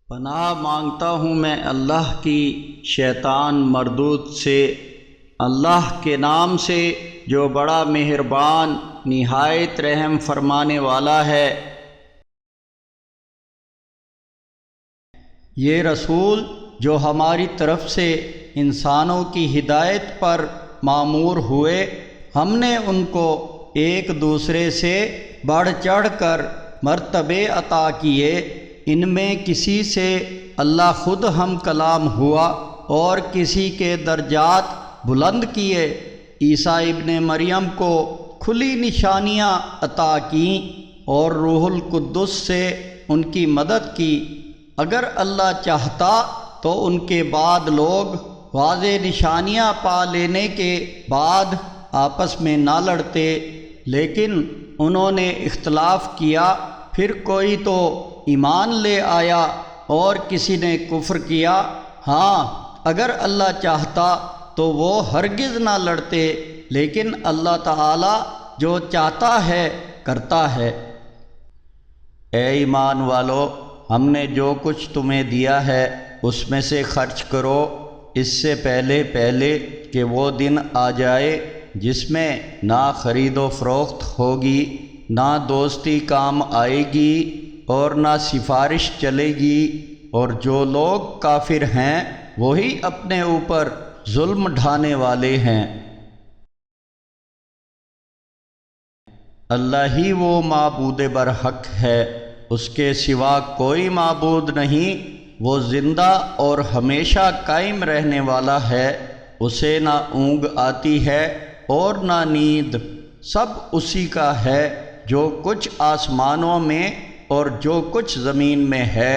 پناہ مانگتا ہوں میں اللہ کی شیطان مردود سے، اللہ کے نام سے جو بڑا مہربان نہایت رحم فرمانے والا ہے۔ یہ رسول جو ہماری طرف سے انسانوں کی ہدایت پر مامور ہوئے، ہم نے ان کو ایک دوسرے سے بڑھ چڑھ کر مرتبے عطا کیے۔ ان میں کسی سے اللہ خود ہم کلام ہوا اور کسی کے درجات بلند کیے۔ عیسیٰ ابن مریم کو کھلی نشانیاں عطا کیں اور روح القدس سے ان کی مدد کی۔ اگر اللہ چاہتا تو ان کے بعد لوگ واضح نشانیاں پا لینے کے بعد آپس میں نہ لڑتے، لیکن انہوں نے اختلاف کیا۔ پھر کوئی تو ایمان لے آیا اور کسی نے کفر کیا۔ ہاں، اگر اللہ چاہتا تو وہ ہرگز نہ لڑتے، لیکن اللہ تعالی جو چاہتا ہے کرتا ہے۔ اے ایمان والو، ہم نے جو کچھ تمہیں دیا ہے اس میں سے خرچ کرو، اس سے پہلے کہ وہ دن آ جائے جس میں نہ خرید و فروخت ہوگی، نہ دوستی کام آئے گی اور نہ سفارش چلے گی، اور جو لوگ کافر ہیں وہی اپنے اوپر ظلم ڈھانے والے ہیں۔ اللہ ہی وہ معبود برحق ہے، اس کے سوا کوئی معبود نہیں۔ وہ زندہ اور ہمیشہ قائم رہنے والا ہے، اسے نہ اونگ آتی ہے اور نہ نیند۔ سب اسی کا ہے جو کچھ آسمانوں میں اور جو کچھ زمین میں ہے۔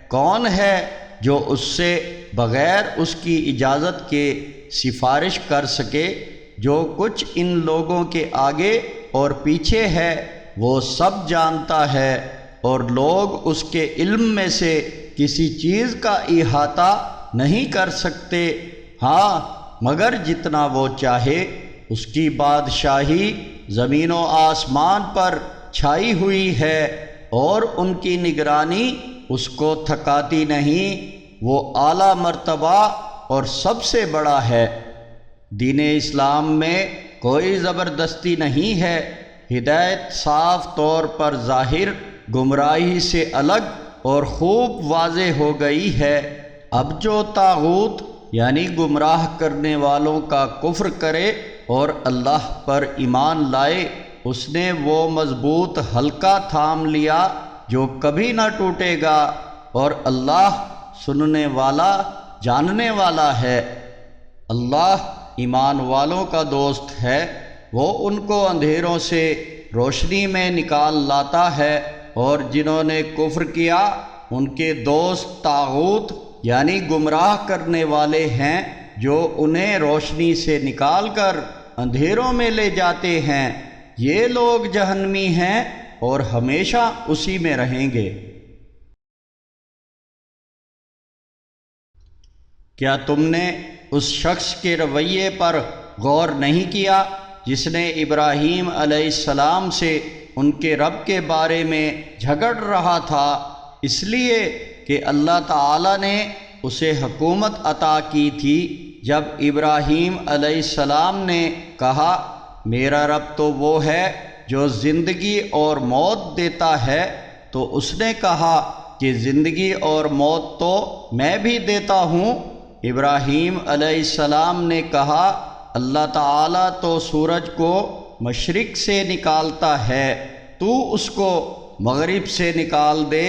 کون ہے جو اس سے بغیر اس کی اجازت کے سفارش کر سکے؟ جو کچھ ان لوگوں کے آگے اور پیچھے ہے وہ سب جانتا ہے، اور لوگ اس کے علم میں سے کسی چیز کا احاطہ نہیں کر سکتے، ہاں مگر جتنا وہ چاہے۔ اس کی بادشاہی زمین و آسمان پر چھائی ہوئی ہے، اور ان کی نگرانی اس کو تھکاتی نہیں۔ وہ اعلیٰ مرتبہ اور سب سے بڑا ہے۔ دین اسلام میں کوئی زبردستی نہیں ہے، ہدایت صاف طور پر ظاہر، گمراہی سے الگ اور خوب واضح ہو گئی ہے۔ اب جو طاغوت یعنی گمراہ کرنے والوں کا کفر کرے اور اللہ پر ایمان لائے، اس نے وہ مضبوط حلقہ تھام لیا جو کبھی نہ ٹوٹے گا، اور اللہ سننے والا جاننے والا ہے۔ اللہ ایمان والوں کا دوست ہے، وہ ان کو اندھیروں سے روشنی میں نکال لاتا ہے، اور جنہوں نے کفر کیا ان کے دوست طاغوت یعنی گمراہ کرنے والے ہیں، جو انہیں روشنی سے نکال کر اندھیروں میں لے جاتے ہیں۔ یہ لوگ جہنمی ہیں اور ہمیشہ اسی میں رہیں گے۔ کیا تم نے اس شخص کے رویے پر غور نہیں کیا جس نے ابراہیم علیہ السلام سے ان کے رب کے بارے میں جھگڑ رہا تھا؟ اس لیے کہ اللہ تعالی نے اسے حکومت عطا کی تھی۔ جب ابراہیم علیہ السلام نے کہا میرا رب تو وہ ہے جو زندگی اور موت دیتا ہے، تو اس نے کہا کہ زندگی اور موت تو میں بھی دیتا ہوں۔ ابراہیم علیہ السلام نے کہا اللہ تعالیٰ تو سورج کو مشرق سے نکالتا ہے، تو اس کو مغرب سے نکال دے۔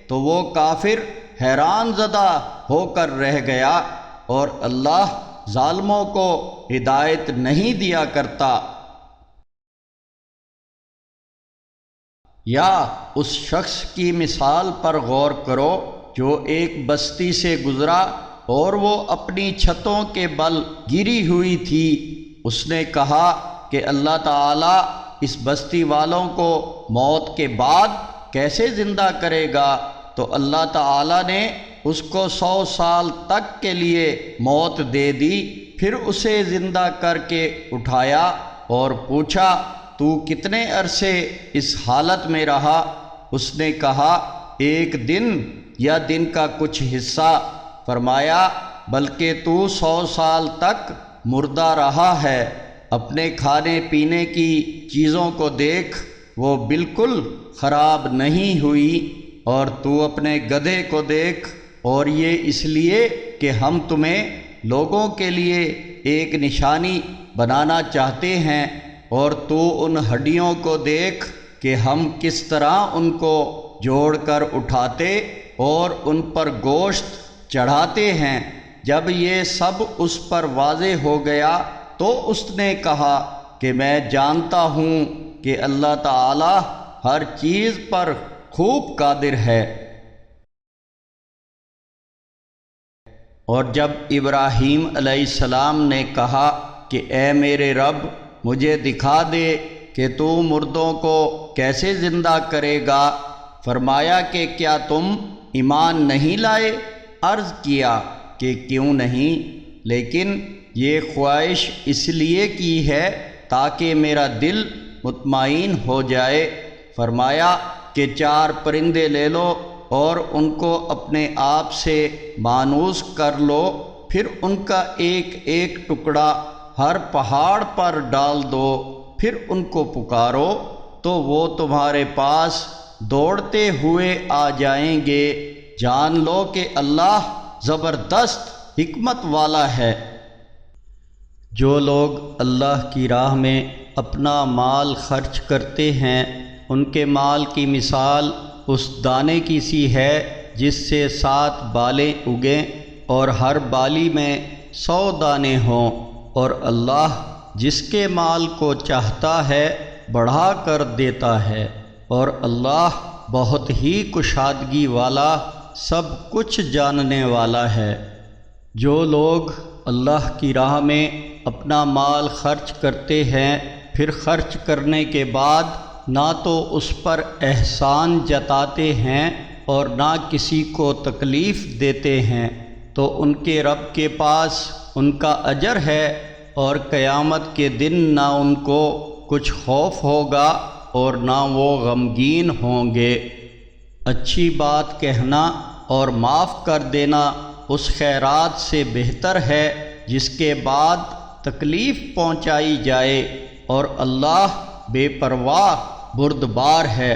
تو وہ کافر حیران زدہ ہو کر رہ گیا، اور اللہ ظالموں کو ہدایت نہیں دیا کرتا۔ یا اس شخص کی مثال پر غور کرو جو ایک بستی سے گزرا اور وہ اپنی چھتوں کے بل گری ہوئی تھی۔ اس نے کہا کہ اللہ تعالیٰ اس بستی والوں کو موت کے بعد کیسے زندہ کرے گا؟ تو اللہ تعالیٰ نے اس کو 100 سال تک کے لیے موت دے دی، پھر اسے زندہ کر کے اٹھایا اور پوچھا تو کتنے عرصے اس حالت میں رہا؟ اس نے کہا ایک دن یا دن کا کچھ حصہ؟ فرمایا بلکہ تو 100 سال تک مردہ رہا ہے۔ اپنے کھانے پینے کی چیزوں کو دیکھ، وہ بالکل خراب نہیں ہوئی، اور تو اپنے گدھے کو دیکھ، اور یہ اس لیے کہ ہم تمہیں لوگوں کے لیے ایک نشانی بنانا چاہتے ہیں، اور تو ان ہڈیوں کو دیکھ کہ ہم کس طرح ان کو جوڑ کر اٹھاتے اور ان پر گوشت چڑھاتے ہیں۔ جب یہ سب اس پر واضح ہو گیا تو اس نے کہا کہ میں جانتا ہوں کہ اللہ تعالی ہر چیز پر خوب قادر ہے۔ اور جب ابراہیم علیہ السلام نے کہا کہ اے میرے رب، مجھے دکھا دے کہ تو مردوں کو کیسے زندہ کرے گا، فرمایا کہ کیا تم ایمان نہیں لائے؟ عرض کیا کہ کیوں نہیں، لیکن یہ خواہش اس لیے کی ہے تاکہ میرا دل مطمئن ہو جائے۔ فرمایا کہ 4 پرندے لے لو اور ان کو اپنے آپ سے مانوس کر لو، پھر ان کا ایک ایک ٹکڑا ہر پہاڑ پر ڈال دو، پھر ان کو پکارو تو وہ تمہارے پاس دوڑتے ہوئے آ جائیں گے۔ جان لو کہ اللہ زبردست حکمت والا ہے۔ جو لوگ اللہ کی راہ میں اپنا مال خرچ کرتے ہیں، ان کے مال کی مثال اس دانے کی سی ہے جس سے 7 بالیں اگیں اور ہر بالی میں 100 دانے ہوں، اور اللہ جس کے مال کو چاہتا ہے بڑھا کر دیتا ہے، اور اللہ بہت ہی کشادگی والا، سب کچھ جاننے والا ہے۔ جو لوگ اللہ کی راہ میں اپنا مال خرچ کرتے ہیں، پھر خرچ کرنے کے بعد نہ تو اس پر احسان جتاتے ہیں اور نہ کسی کو تکلیف دیتے ہیں، تو ان کے رب کے پاس ان کا اجر ہے، اور قیامت کے دن نہ ان کو کچھ خوف ہوگا اور نہ وہ غمگین ہوں گے۔ اچھی بات کہنا اور معاف کر دینا اس خیرات سے بہتر ہے جس کے بعد تکلیف پہنچائی جائے، اور اللہ بے پرواہ بردبار ہے۔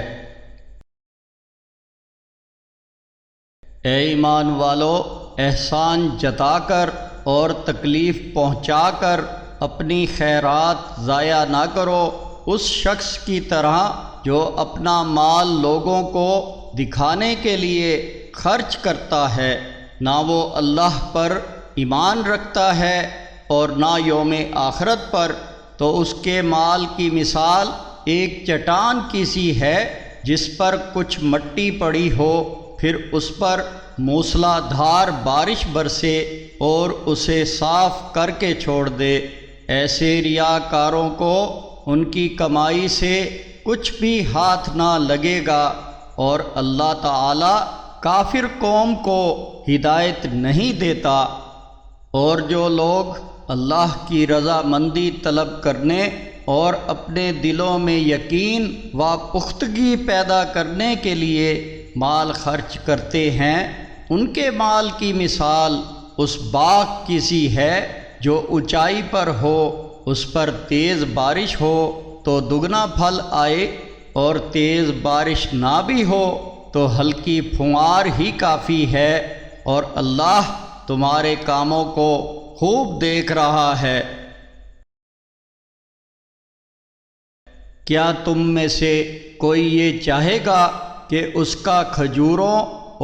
اے ایمان والو، احسان جتا کر اور تکلیف پہنچا کر اپنی خیرات ضائع نہ کرو، اس شخص کی طرح جو اپنا مال لوگوں کو دکھانے کے لیے خرچ کرتا ہے، نہ وہ اللہ پر ایمان رکھتا ہے اور نہ یوم آخرت پر، تو اس کے مال کی مثال ایک چٹان کی سی ہے جس پر کچھ مٹی پڑی ہو، پھر اس پر موسلا دھار بارش برسے اور اسے صاف کر کے چھوڑ دے۔ ایسے ریاکاروں کو ان کی کمائی سے کچھ بھی ہاتھ نہ لگے گا، اور اللہ تعالی کافر قوم کو ہدایت نہیں دیتا۔ اور جو لوگ اللہ کی رضا مندی طلب کرنے اور اپنے دلوں میں یقین و پختگی پیدا کرنے کے لیے مال خرچ کرتے ہیں، ان کے مال کی مثال اس باغ کی سی ہے جو اونچائی پر ہو، اس پر تیز بارش ہو تو دگنا پھل آئے، اور تیز بارش نہ بھی ہو تو ہلکی پھوار ہی کافی ہے، اور اللہ تمہارے کاموں کو خوب دیکھ رہا ہے۔ کیا تم میں سے کوئی یہ چاہے گا کہ اس کا کھجوروں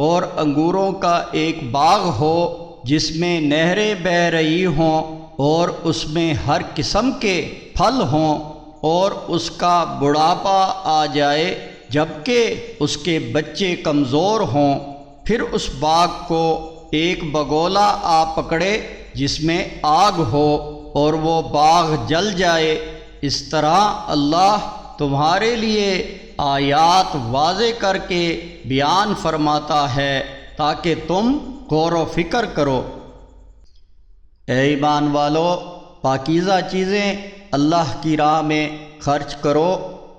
اور انگوروں کا ایک باغ ہو جس میں نہریں بہہ رہی ہوں اور اس میں ہر قسم کے پھل ہوں، اور اس کا بڑھاپا آ جائے جبکہ اس کے بچے کمزور ہوں، پھر اس باغ کو ایک بگولا آ پکڑے جس میں آگ ہو اور وہ باغ جل جائے؟ اس طرح اللہ تمہارے لیے آیات واضح کر کے بیان فرماتا ہے تاکہ تم غور و فکر کرو۔ اے ایمان والو، پاکیزہ چیزیں اللہ کی راہ میں خرچ کرو،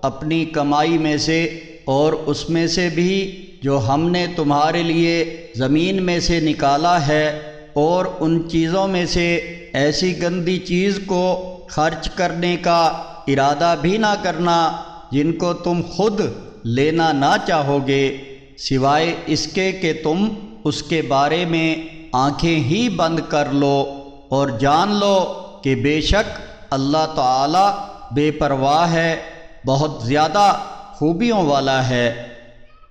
اپنی کمائی میں سے اور اس میں سے بھی جو ہم نے تمہارے لیے زمین میں سے نکالا ہے، اور ان چیزوں میں سے ایسی گندی چیز کو خرچ کرنے کا ارادہ بھی نہ کرنا جن کو تم خود لینا نہ چاہو گے، سوائے اس کے کہ تم اس کے بارے میں آنکھیں ہی بند کر لو، اور جان لو کہ بے شک اللہ تعالی بے پرواہ ہے، بہت زیادہ خوبیوں والا ہے۔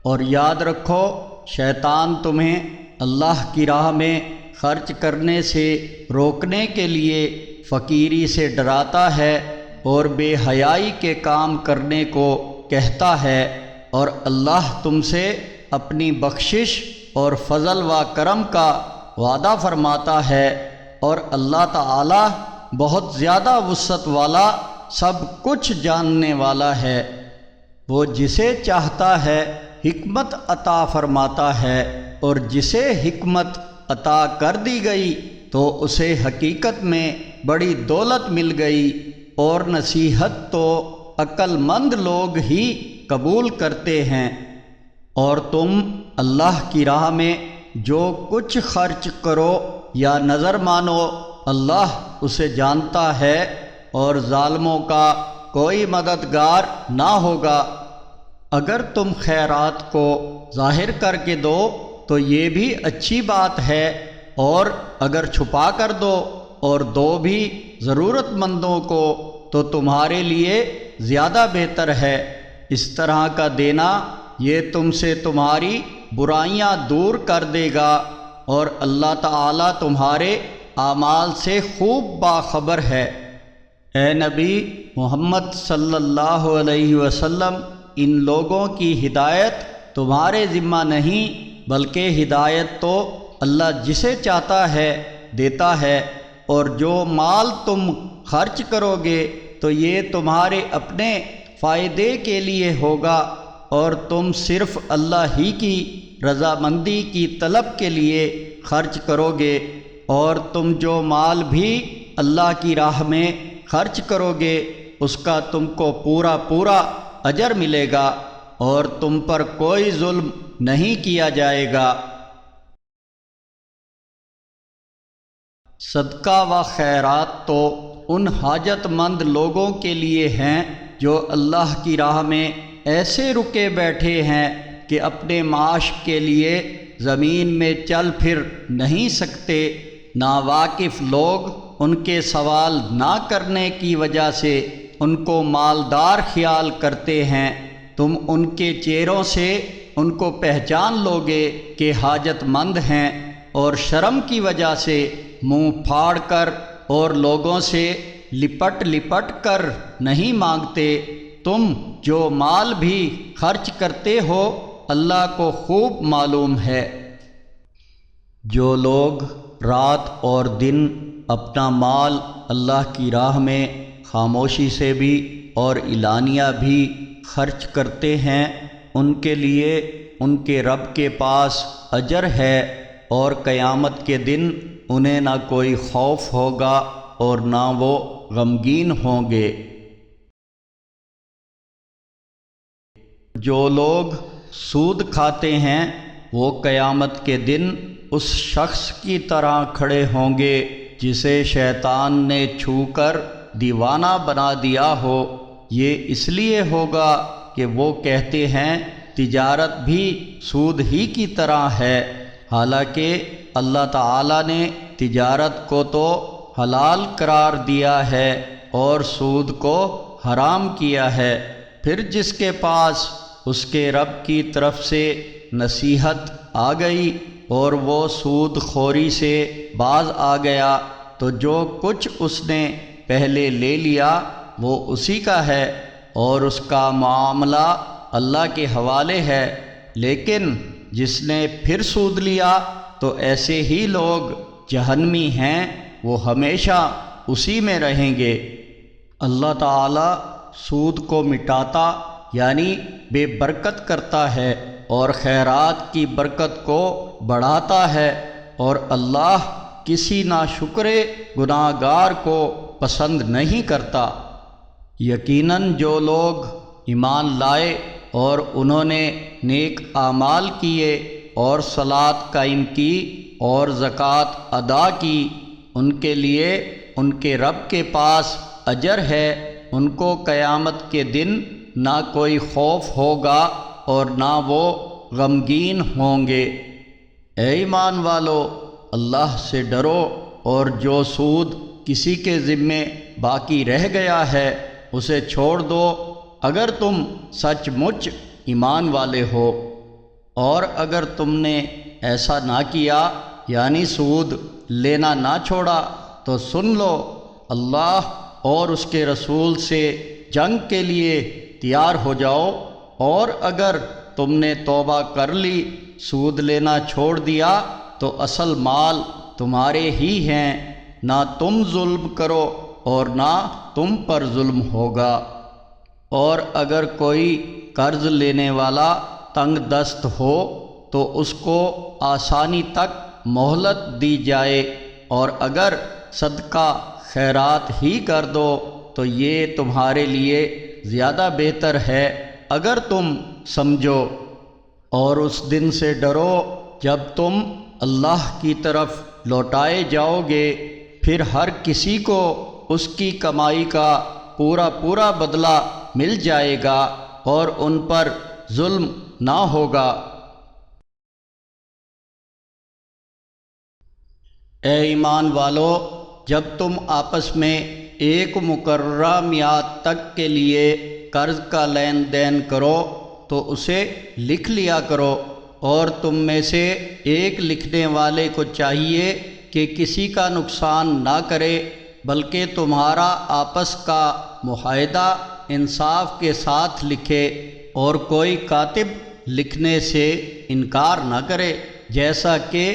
اور یاد رکھو، شیطان تمہیں اللہ کی راہ میں خرچ کرنے سے روکنے کے لیے فقیری سے ڈراتا ہے اور بے حیائی کے کام کرنے کو کہتا ہے، اور اللہ تم سے اپنی بخشش اور فضل و کرم کا وعدہ فرماتا ہے، اور اللہ تعالی بہت زیادہ وسعت والا، سب کچھ جاننے والا ہے۔ وہ جسے چاہتا ہے حکمت عطا فرماتا ہے، اور جسے حکمت عطا کر دی گئی تو اسے حقیقت میں بڑی دولت مل گئی، اور نصیحت تو عقل مند لوگ ہی قبول کرتے ہیں۔ اور تم اللہ کی راہ میں جو کچھ خرچ کرو یا نظر مانو، اللہ اسے جانتا ہے، اور ظالموں کا کوئی مددگار نہ ہوگا۔ اگر تم خیرات کو ظاہر کر کے دو تو یہ بھی اچھی بات ہے، اور اگر چھپا کر دو اور دو بھی ضرورت مندوں کو تو تمہارے لیے زیادہ بہتر ہے۔ اس طرح کا دینا یہ تم سے تمہاری برائیاں دور کر دے گا، اور اللہ تعالی تمہارے اعمال سے خوب باخبر ہے۔ اے نبی محمد صلی اللہ علیہ وسلم، ان لوگوں کی ہدایت تمہارے ذمہ نہیں، بلکہ ہدایت تو اللہ جسے چاہتا ہے دیتا ہے، اور جو مال تم خرچ کرو گے تو یہ تمہارے اپنے فائدے کے لیے ہوگا، اور تم صرف اللہ ہی کی رضامندی کی طلب کے لیے خرچ کرو گے، اور تم جو مال بھی اللہ کی راہ میں خرچ کرو گے اس کا تم کو پورا پورا اجر ملے گا، اور تم پر کوئی ظلم نہیں کیا جائے گا۔ صدقہ و خیرات تو ان حاجت مند لوگوں کے لیے ہیں جو اللہ کی راہ میں ایسے رکے بیٹھے ہیں کہ اپنے معاش کے لیے زمین میں چل پھر نہیں سکتے۔ ناواقف لوگ ان کے سوال نہ کرنے کی وجہ سے ان کو مالدار خیال کرتے ہیں۔ تم ان کے چہروں سے ان کو پہچان لوگے کہ حاجت مند ہیں، اور شرم کی وجہ سے منہ پھاڑ کر اور لوگوں سے لپٹ لپٹ کر نہیں مانگتے۔ تم جو مال بھی خرچ کرتے ہو اللہ کو خوب معلوم ہے۔ جو لوگ رات اور دن اپنا مال اللہ کی راہ میں خاموشی سے بھی اور اعلانیہ بھی خرچ کرتے ہیں، ان کے لیے ان کے رب کے پاس اجر ہے، اور قیامت کے دن انہیں نہ کوئی خوف ہوگا اور نہ وہ غمگین ہوں گے۔ جو لوگ سود کھاتے ہیں وہ قیامت کے دن اس شخص کی طرح کھڑے ہوں گے جسے شیطان نے چھو کر دیوانہ بنا دیا ہو۔ یہ اس لیے ہوگا کہ وہ کہتے ہیں تجارت بھی سود ہی کی طرح ہے، حالانکہ اللہ تعالی نے تجارت کو تو حلال قرار دیا ہے اور سود کو حرام کیا ہے۔ پھر جس کے پاس اس کے رب کی طرف سے نصیحت آ گئی اور وہ سود خوری سے باز آ گیا تو جو کچھ اس نے پہلے لے لیا وہ اسی کا ہے، اور اس کا معاملہ اللہ کے حوالے ہے۔ لیکن جس نے پھر سود لیا تو ایسے ہی لوگ جہنمی ہیں، وہ ہمیشہ اسی میں رہیں گے۔ اللہ تعالی سود کو مٹاتا یعنی بے برکت کرتا ہے اور خیرات کی برکت کو بڑھاتا ہے، اور اللہ کسی ناشکر گناہ گار کو پسند نہیں کرتا۔ یقیناً جو لوگ ایمان لائے اور انہوں نے نیک اعمال کیے اور صلاۃ قائم کی اور زکوٰۃ ادا کی، ان کے لیے ان کے رب کے پاس اجر ہے، ان کو قیامت کے دن نہ کوئی خوف ہوگا اور نہ وہ غمگین ہوں گے۔ اے ایمان والو، اللہ سے ڈرو اور جو سود کسی کے ذمے باقی رہ گیا ہے اسے چھوڑ دو اگر تم سچ مچ ایمان والے ہو، اور اگر تم نے ایسا نہ کیا یعنی سود لینا نہ چھوڑا تو سن لو اللہ اور اس کے رسول سے جنگ کے لیے تیار ہو جاؤ، اور اگر تم نے توبہ کر لی، سود لینا چھوڑ دیا تو اصل مال تمہارے ہی ہیں، نہ تم ظلم کرو اور نہ تم پر ظلم ہوگا۔ اور اگر کوئی قرض لینے والا تنگ دست ہو تو اس کو آسانی تک مہلت دی جائے، اور اگر صدقہ خیرات ہی کر دو تو یہ تمہارے لیے زیادہ بہتر ہے اگر تم سمجھو۔ اور اس دن سے ڈرو جب تم اللہ کی طرف لوٹائے جاؤ گے، پھر ہر کسی کو اس کی کمائی کا پورا پورا بدلہ مل جائے گا اور ان پر ظلم نہ ہوگا۔ اے ایمان والو، جب تم آپس میں ایک مقررہ میعاد تک کے لیے قرض کا لین دین کرو تو اسے لکھ لیا کرو، اور تم میں سے ایک لکھنے والے کو چاہیے کہ کسی کا نقصان نہ کرے، بلکہ تمہارا آپس کا معاہدہ انصاف کے ساتھ لکھے، اور کوئی کاتب لکھنے سے انکار نہ کرے، جیسا کہ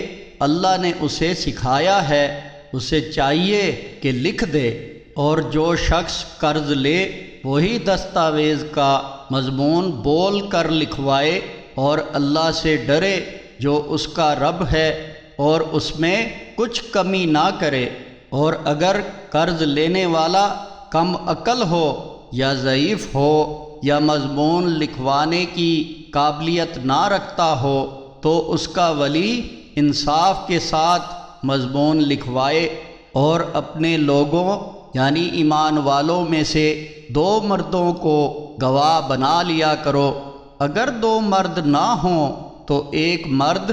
اللہ نے اسے سکھایا ہے اسے چاہیے کہ لکھ دے، اور جو شخص قرض لے وہی دستاویز کا مضمون بول کر لکھوائے، اور اللہ سے ڈرے جو اس کا رب ہے، اور اس میں کچھ کمی نہ کرے۔ اور اگر قرض لینے والا کم عقل ہو یا ضعیف ہو یا مضمون لکھوانے کی قابلیت نہ رکھتا ہو تو اس کا ولی انصاف کے ساتھ مضمون لکھوائے، اور اپنے لوگوں یعنی ایمان والوں میں سے 2 مردوں کو گواہ بنا لیا کرو۔ اگر 2 مرد نہ ہوں تو 1 مرد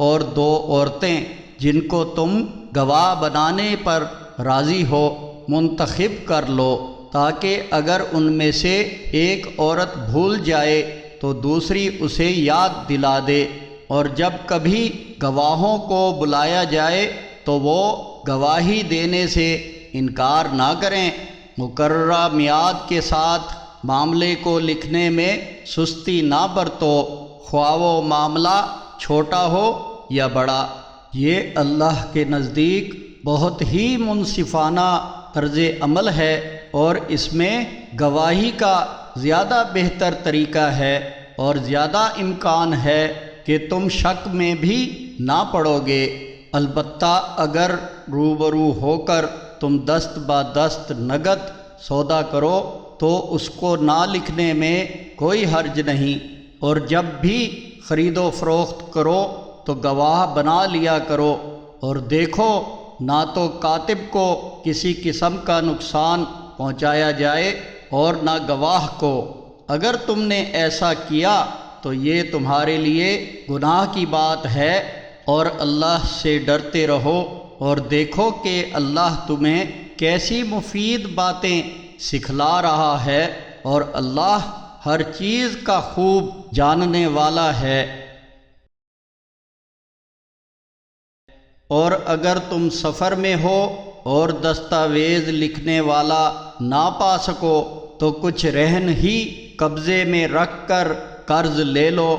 اور 2 عورتیں جن کو تم گواہ بنانے پر راضی ہو منتخب کر لو، تاکہ اگر ان میں سے ایک عورت بھول جائے تو دوسری اسے یاد دلا دے، اور جب کبھی گواہوں کو بلایا جائے تو وہ گواہی دینے سے انکار نہ کریں۔ مقررہ میعاد کے ساتھ معاملے کو لکھنے میں سستی نہ برتو، خواہ وہ معاملہ چھوٹا ہو یا بڑا، یہ اللہ کے نزدیک بہت ہی منصفانہ طرز عمل ہے، اور اس میں گواہی کا زیادہ بہتر طریقہ ہے، اور زیادہ امکان ہے کہ تم شک میں بھی نہ پڑو گے۔ البتہ اگر روبرو ہو کر تم دست با دست نقد سودا کرو تو اس کو نہ لکھنے میں کوئی حرج نہیں، اور جب بھی خرید و فروخت کرو تو گواہ بنا لیا کرو، اور دیکھو نہ تو کاتب کو کسی قسم کا نقصان پہنچایا جائے اور نہ گواہ کو۔ اگر تم نے ایسا کیا تو یہ تمہارے لیے گناہ کی بات ہے، اور اللہ سے ڈرتے رہو، اور دیکھو کہ اللہ تمہیں کیسی مفید باتیں سکھلا رہا ہے، اور اللہ ہر چیز کا خوب جاننے والا ہے۔ اور اگر تم سفر میں ہو اور دستاویز لکھنے والا نہ پا سکو تو کچھ رہن ہی قبضے میں رکھ کر قرض لے لو۔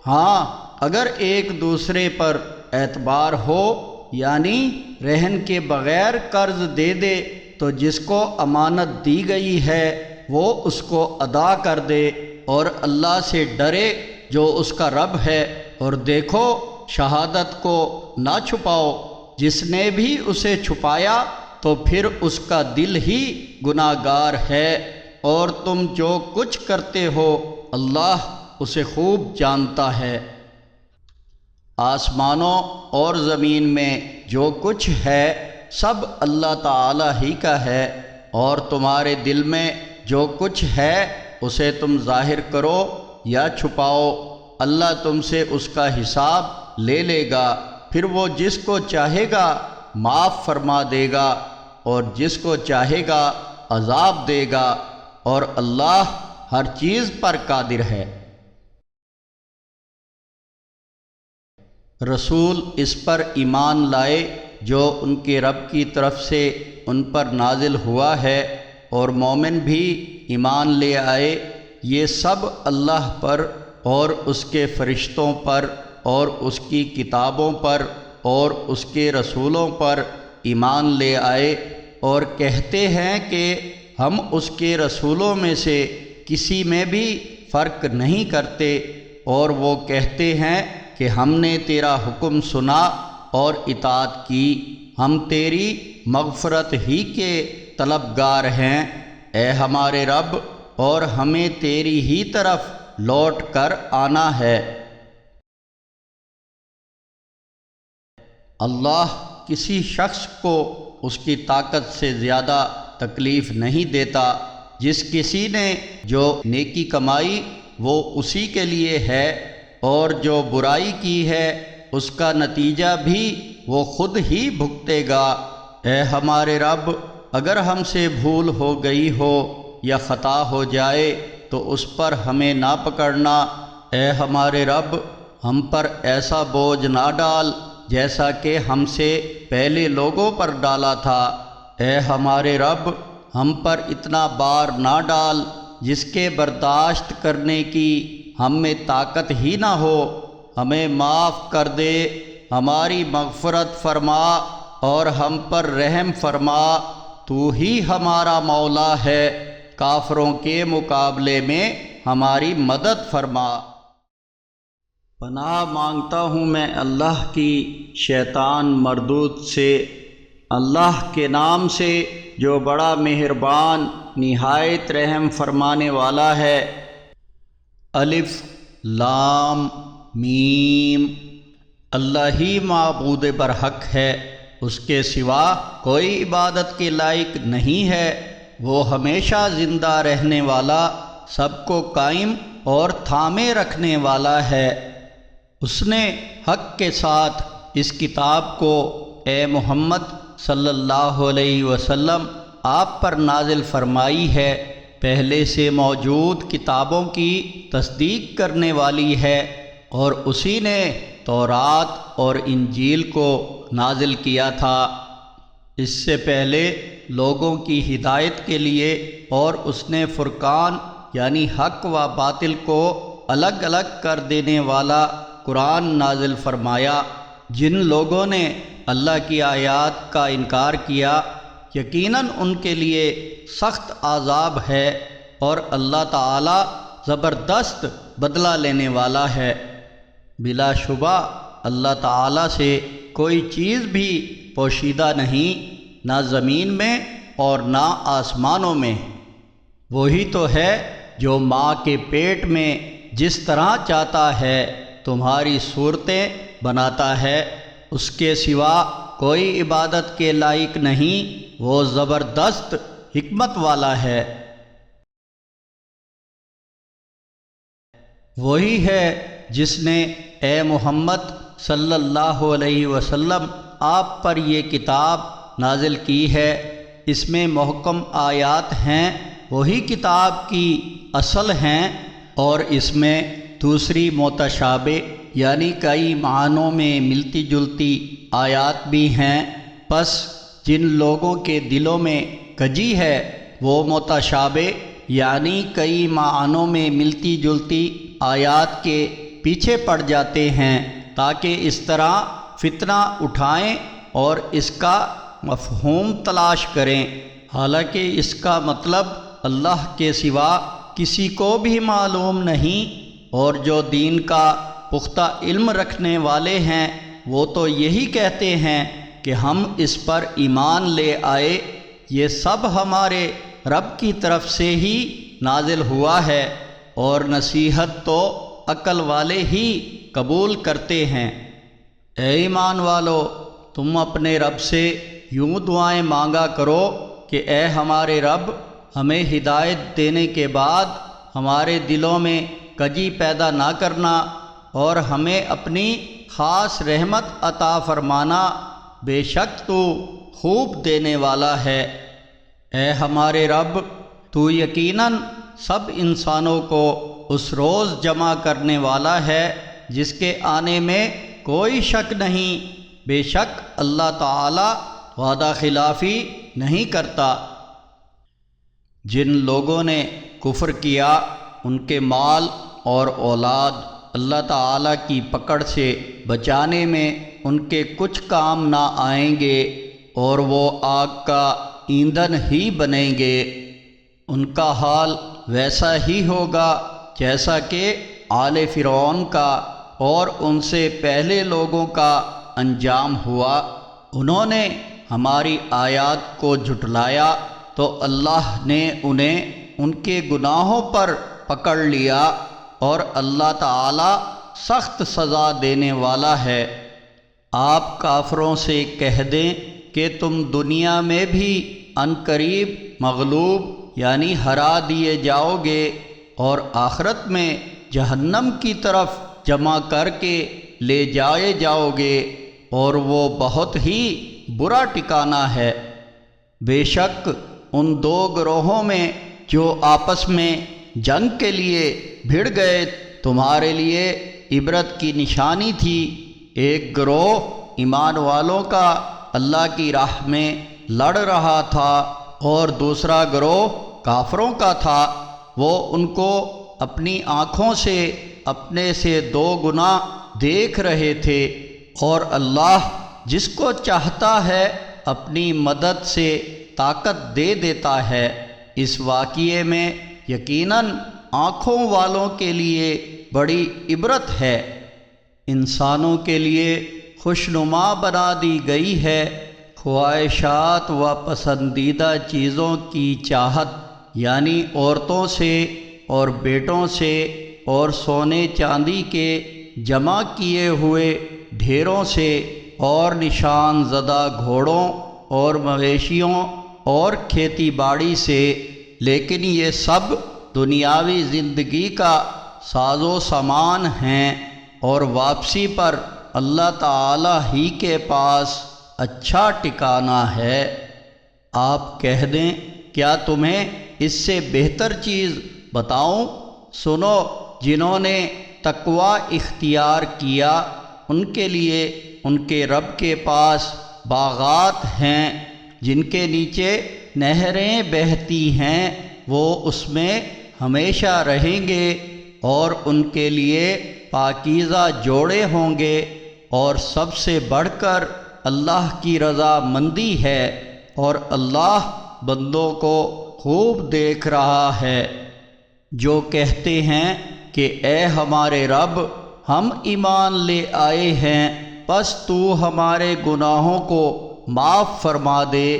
ہاں، اگر ایک دوسرے پر اعتبار ہو یعنی رہن کے بغیر قرض دے دے تو جس کو امانت دی گئی ہے وہ اس کو ادا کر دے، اور اللہ سے ڈرے جو اس کا رب ہے، اور دیکھو شہادت کو نہ چھپاؤ، جس نے بھی اسے چھپایا تو پھر اس کا دل ہی گناہ گار ہے، اور تم جو کچھ کرتے ہو اللہ اسے خوب جانتا ہے۔ آسمانوں اور زمین میں جو کچھ ہے سب اللہ تعالی ہی کا ہے، اور تمہارے دل میں جو کچھ ہے اسے تم ظاہر کرو یا چھپاؤ، اللہ تم سے اس کا حساب لے لے گا، پھر وہ جس کو چاہے گا معاف فرما دے گا اور جس کو چاہے گا عذاب دے گا، اور اللہ ہر چیز پر قادر ہے۔ رسول اس پر ایمان لائے جو ان کے رب کی طرف سے ان پر نازل ہوا ہے، اور مومن بھی ایمان لے آئے، یہ سب اللہ پر اور اس کے فرشتوں پر اور اس کی کتابوں پر اور اس کے رسولوں پر ایمان لے آئے، اور کہتے ہیں کہ ہم اس کے رسولوں میں سے کسی میں بھی فرق نہیں کرتے، اور وہ کہتے ہیں کہ ہم نے تیرا حکم سنا اور اطاعت کی، ہم تیری مغفرت ہی کے طلبگار ہیں، اے ہمارے رب، اور ہمیں تیری ہی طرف لوٹ کر آنا ہے۔ اللہ کسی شخص کو اس کی طاقت سے زیادہ تکلیف نہیں دیتا، جس کسی نے جو نیکی کمائی وہ اسی کے لیے ہے، اور جو برائی کی ہے اس کا نتیجہ بھی وہ خود ہی بھگتے گا۔ اے ہمارے رب، اگر ہم سے بھول ہو گئی ہو یا خطا ہو جائے تو اس پر ہمیں نہ پکڑنا، اے ہمارے رب، ہم پر ایسا بوجھ نہ ڈال جیسا کہ ہم سے پہلے لوگوں پر ڈالا تھا، اے ہمارے رب، ہم پر اتنا بار نہ ڈال جس کے برداشت کرنے کی ہم میں طاقت ہی نہ ہو، ہمیں معاف کر دے، ہماری مغفرت فرما اور ہم پر رحم فرما، تو ہی ہمارا مولا ہے، کافروں کے مقابلے میں ہماری مدد فرما۔ پناہ مانگتا ہوں میں اللہ کی شیطان مردود سے، اللہ کے نام سے جو بڑا مہربان نہایت رحم فرمانے والا ہے۔ الف لام میم، اللہ ہی معبود برحق ہے، اس کے سوا کوئی عبادت کے لائق نہیں ہے، وہ ہمیشہ زندہ رہنے والا، سب کو قائم اور تھامے رکھنے والا ہے۔ اس نے حق کے ساتھ اس کتاب کو اے محمد صلی اللہ علیہ وسلم آپ پر نازل فرمائی ہے، پہلے سے موجود کتابوں کی تصدیق کرنے والی ہے، اور اسی نے تورات اور انجیل کو نازل کیا تھا اس سے پہلے لوگوں کی ہدایت کے لیے، اور اس نے فرقان یعنی حق و باطل کو الگ الگ کر دینے والا قرآن نازل فرمایا۔ جن لوگوں نے اللہ کی آیات کا انکار کیا یقیناً ان کے لیے سخت عذاب ہے، اور اللہ تعالی زبردست بدلہ لینے والا ہے۔ بلا شبہ اللہ تعالی سے کوئی چیز بھی پوشیدہ نہیں، نہ زمین میں اور نہ آسمانوں میں۔ وہی تو ہے جو ماں کے پیٹ میں جس طرح چاہتا ہے تمہاری صورتیں بناتا ہے، اس کے سوا کوئی عبادت کے لائق نہیں، وہ زبردست حکمت والا ہے۔ وہی ہے جس نے اے محمد صلی اللہ علیہ وسلم آپ پر یہ کتاب نازل کی ہے، اس میں محکم آیات ہیں، وہی کتاب کی اصل ہیں، اور اس میں دوسری متشابہ یعنی کئی معنوں میں ملتی جلتی آیات بھی ہیں، پس جن لوگوں کے دلوں میں کجی ہے وہ متشابہ یعنی کئی معنوں میں ملتی جلتی آیات کے پیچھے پڑ جاتے ہیں، تاکہ اس طرح فتنہ اٹھائیں اور اس کا مفہوم تلاش کریں، حالانکہ اس کا مطلب اللہ کے سوا کسی کو بھی معلوم نہیں، اور جو دین کا پختہ علم رکھنے والے ہیں وہ تو یہی کہتے ہیں کہ ہم اس پر ایمان لے آئے، یہ سب ہمارے رب کی طرف سے ہی نازل ہوا ہے، اور نصیحت تو عقل والے ہی قبول کرتے ہیں۔ اے ایمان والو، تم اپنے رب سے یوں دعائیں مانگا کرو کہ اے ہمارے رب، ہمیں ہدایت دینے کے بعد ہمارے دلوں میں کجی پیدا نہ کرنا اور ہمیں اپنی خاص رحمت عطا فرمانا، بے شک تو خوب دینے والا ہے۔ اے ہمارے رب، تو یقیناً سب انسانوں کو اس روز جمع کرنے والا ہے جس کے آنے میں کوئی شک نہیں۔ بے شک اللہ تعالی وعدہ خلافی نہیں کرتا۔ جن لوگوں نے کفر کیا ان کے مال اور اولاد اللہ تعالیٰ کی پکڑ سے بچانے میں ان کے کچھ کام نہ آئیں گے اور وہ آگ کا ایندھن ہی بنیں گے۔ ان کا حال ویسا ہی ہوگا جیسا کہ آل فرعون کا اور ان سے پہلے لوگوں کا انجام ہوا۔ انہوں نے ہماری آیات کو جھٹلایا تو اللہ نے انہیں ان کے گناہوں پر پکڑ لیا، اور اللہ تعالی سخت سزا دینے والا ہے۔ آپ کافروں سے کہہ دیں کہ تم دنیا میں بھی عنقریب مغلوب یعنی ہرا دیے جاؤ گے اور آخرت میں جہنم کی طرف جمع کر کے لے جائے جاؤ گے، اور وہ بہت ہی برا ٹھکانہ ہے۔ بے شک ان دو گروہوں میں جو آپس میں جنگ کے لیے بھڑ گئے تمہارے لیے عبرت کی نشانی تھی۔ ایک گروہ ایمان والوں کا اللہ کی راہ میں لڑ رہا تھا اور دوسرا گروہ کافروں کا تھا۔ وہ ان کو اپنی آنکھوں سے اپنے سے دو گنا دیکھ رہے تھے، اور اللہ جس کو چاہتا ہے اپنی مدد سے طاقت دے دیتا ہے۔ اس واقعے میں یقیناً آنکھوں والوں کے لیے بڑی عبرت ہے۔ انسانوں کے لیے خوشنما بنا دی گئی ہے، خواہشات و پسندیدہ چیزوں کی چاہت، یعنی عورتوں سے اور بیٹوں سے اور سونے چاندی کے جمع کیے ہوئے ڈھیروں سے اور نشان زدہ گھوڑوں اور مویشیوں اور کھیتی باڑی سے، لیکن یہ سب دنیاوی زندگی کا ساز و سامان ہیں، اور واپسی پر اللہ تعالی ہی کے پاس اچھا ٹھکانہ ہے۔ آپ کہہ دیں کیا تمہیں اس سے بہتر چیز بتاؤں؟ سنو، جنہوں نے تقوی اختیار کیا ان کے لیے ان کے رب کے پاس باغات ہیں جن کے نیچے نہریں بہتی ہیں، وہ اس میں ہمیشہ رہیں گے، اور ان کے لیے پاکیزہ جوڑے ہوں گے، اور سب سے بڑھ کر اللہ کی رضا مندی ہے، اور اللہ بندوں کو خوب دیکھ رہا ہے۔ جو کہتے ہیں کہ اے ہمارے رب، ہم ایمان لے آئے ہیں، پس تو ہمارے گناہوں کو معاف فرما دے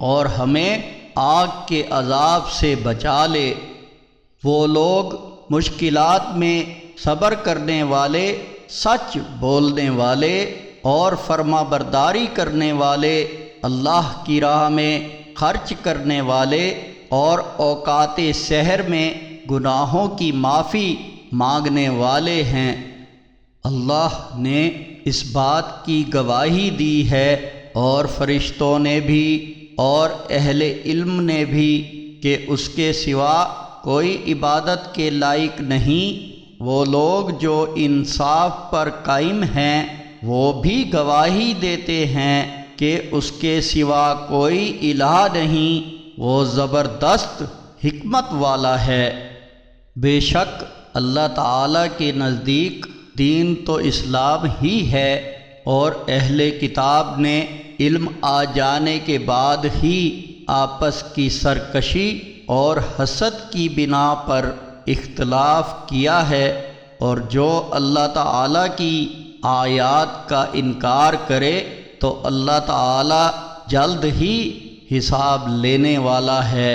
اور ہمیں آگ کے عذاب سے بچا لے۔ وہ لوگ مشکلات میں صبر کرنے والے، سچ بولنے والے اور فرما برداری کرنے والے، اللہ کی راہ میں خرچ کرنے والے اور اوقات سحر میں گناہوں کی معافی مانگنے والے ہیں۔ اللہ نے اس بات کی گواہی دی ہے اور فرشتوں نے بھی اور اہل علم نے بھی کہ اس کے سوا کوئی عبادت کے لائق نہیں۔ وہ لوگ جو انصاف پر قائم ہیں وہ بھی گواہی دیتے ہیں کہ اس کے سوا کوئی الہ نہیں، وہ زبردست حکمت والا ہے۔ بے شک اللہ تعالیٰ کے نزدیک دین تو اسلام ہی ہے، اور اہل کتاب نے علم آ جانے کے بعد ہی آپس کی سرکشی اور حسد کی بنا پر اختلاف کیا ہے، اور جو اللہ تعالیٰ کی آیات کا انکار کرے تو اللہ تعالیٰ جلد ہی حساب لینے والا ہے۔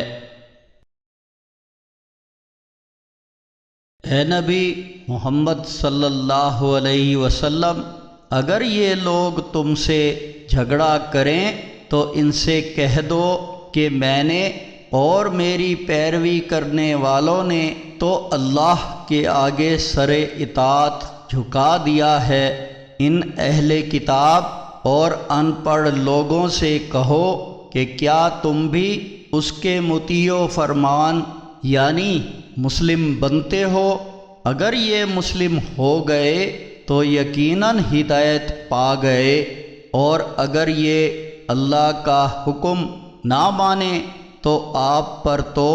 اے نبی محمد صلی اللہ علیہ وسلم، اگر یہ لوگ تم سے جھگڑا کریں تو ان سے کہہ دو کہ میں نے اور میری پیروی کرنے والوں نے تو اللہ کے آگے سر اطاعت جھکا دیا ہے۔ ان اہل کتاب اور ان پڑھ لوگوں سے کہو کہ کیا تم بھی اس کے مطیع و فرمان یعنی مسلم بنتے ہو؟ اگر یہ مسلم ہو گئے تو یقیناً ہدایت پا گئے، اور اگر یہ اللہ کا حکم نہ مانے تو آپ پر تو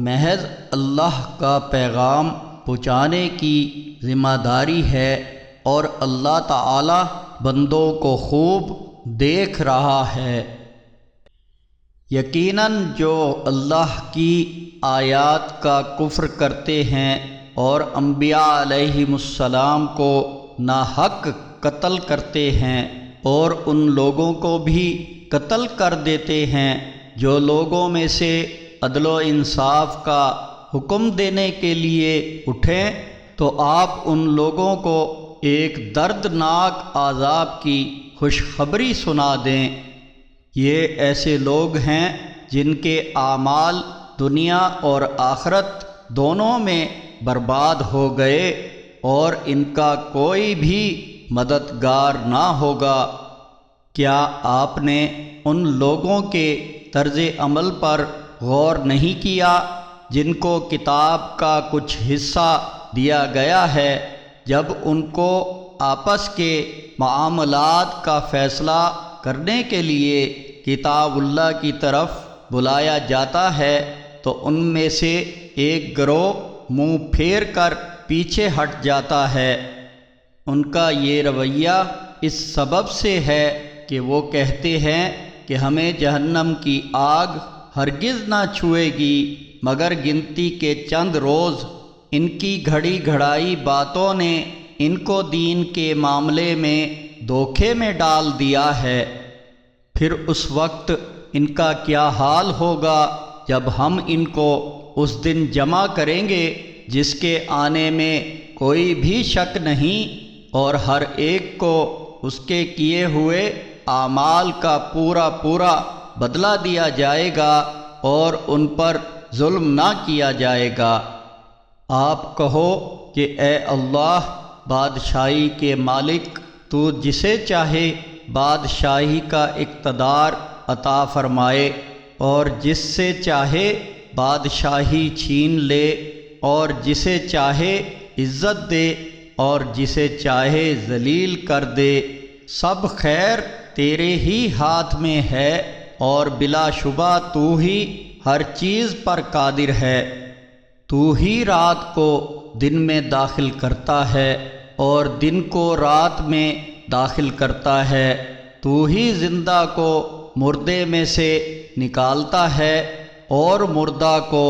محض اللہ کا پیغام پہنچانے کی ذمہ داری ہے، اور اللہ تعالی بندوں کو خوب دیکھ رہا ہے۔ یقیناً جو اللہ کی آیات کا کفر کرتے ہیں اور انبیاء علیہم السلام کو ناحق قتل کرتے ہیں اور ان لوگوں کو بھی قتل کر دیتے ہیں جو لوگوں میں سے عدل و انصاف کا حکم دینے کے لیے اٹھیں، تو آپ ان لوگوں کو ایک دردناک عذاب کی خوشخبری سنا دیں۔ یہ ایسے لوگ ہیں جن کے اعمال دنیا اور آخرت دونوں میں برباد ہو گئے، اور ان کا کوئی بھی مددگار نہ ہوگا۔ کیا آپ نے ان لوگوں کے طرز عمل پر غور نہیں کیا جن کو کتاب کا کچھ حصہ دیا گیا ہے؟ جب ان کو آپس کے معاملات کا فیصلہ کرنے کے لیے کتاب اللہ کی طرف بلایا جاتا ہے تو ان میں سے ایک گروہ منہ پھیر کر پیچھے ہٹ جاتا ہے۔ ان کا یہ رویہ اس سبب سے ہے کہ وہ کہتے ہیں کہ ہمیں جہنم کی آگ ہرگز نہ چھوئے گی مگر گنتی کے چند روز۔ ان کی گھڑی گھڑائی باتوں نے ان کو دین کے معاملے میں دھوکے میں ڈال دیا ہے۔ پھر اس وقت ان کا کیا حال ہوگا جب ہم ان کو اس دن جمع کریں گے جس کے آنے میں کوئی بھی شک نہیں، اور ہر ایک کو اس کے کیے ہوئے اعمال کا پورا پورا بدلہ دیا جائے گا اور ان پر ظلم نہ کیا جائے گا۔ آپ کہو کہ اے اللہ بادشاہی کے مالک، تو جسے چاہے بادشاہی کا اقتدار عطا فرمائے اور جس سے چاہے بادشاہی چھین لے، اور جسے چاہے عزت دے اور جسے چاہے ذلیل کر دے۔ سب خیر تیرے ہی ہاتھ میں ہے، اور بلا شبہ تو ہی ہر چیز پر قادر ہے۔ تو ہی رات کو دن میں داخل کرتا ہے اور دن کو رات میں داخل کرتا ہے۔ تو ہی زندہ کو مردے میں سے نکالتا ہے اور مردہ کو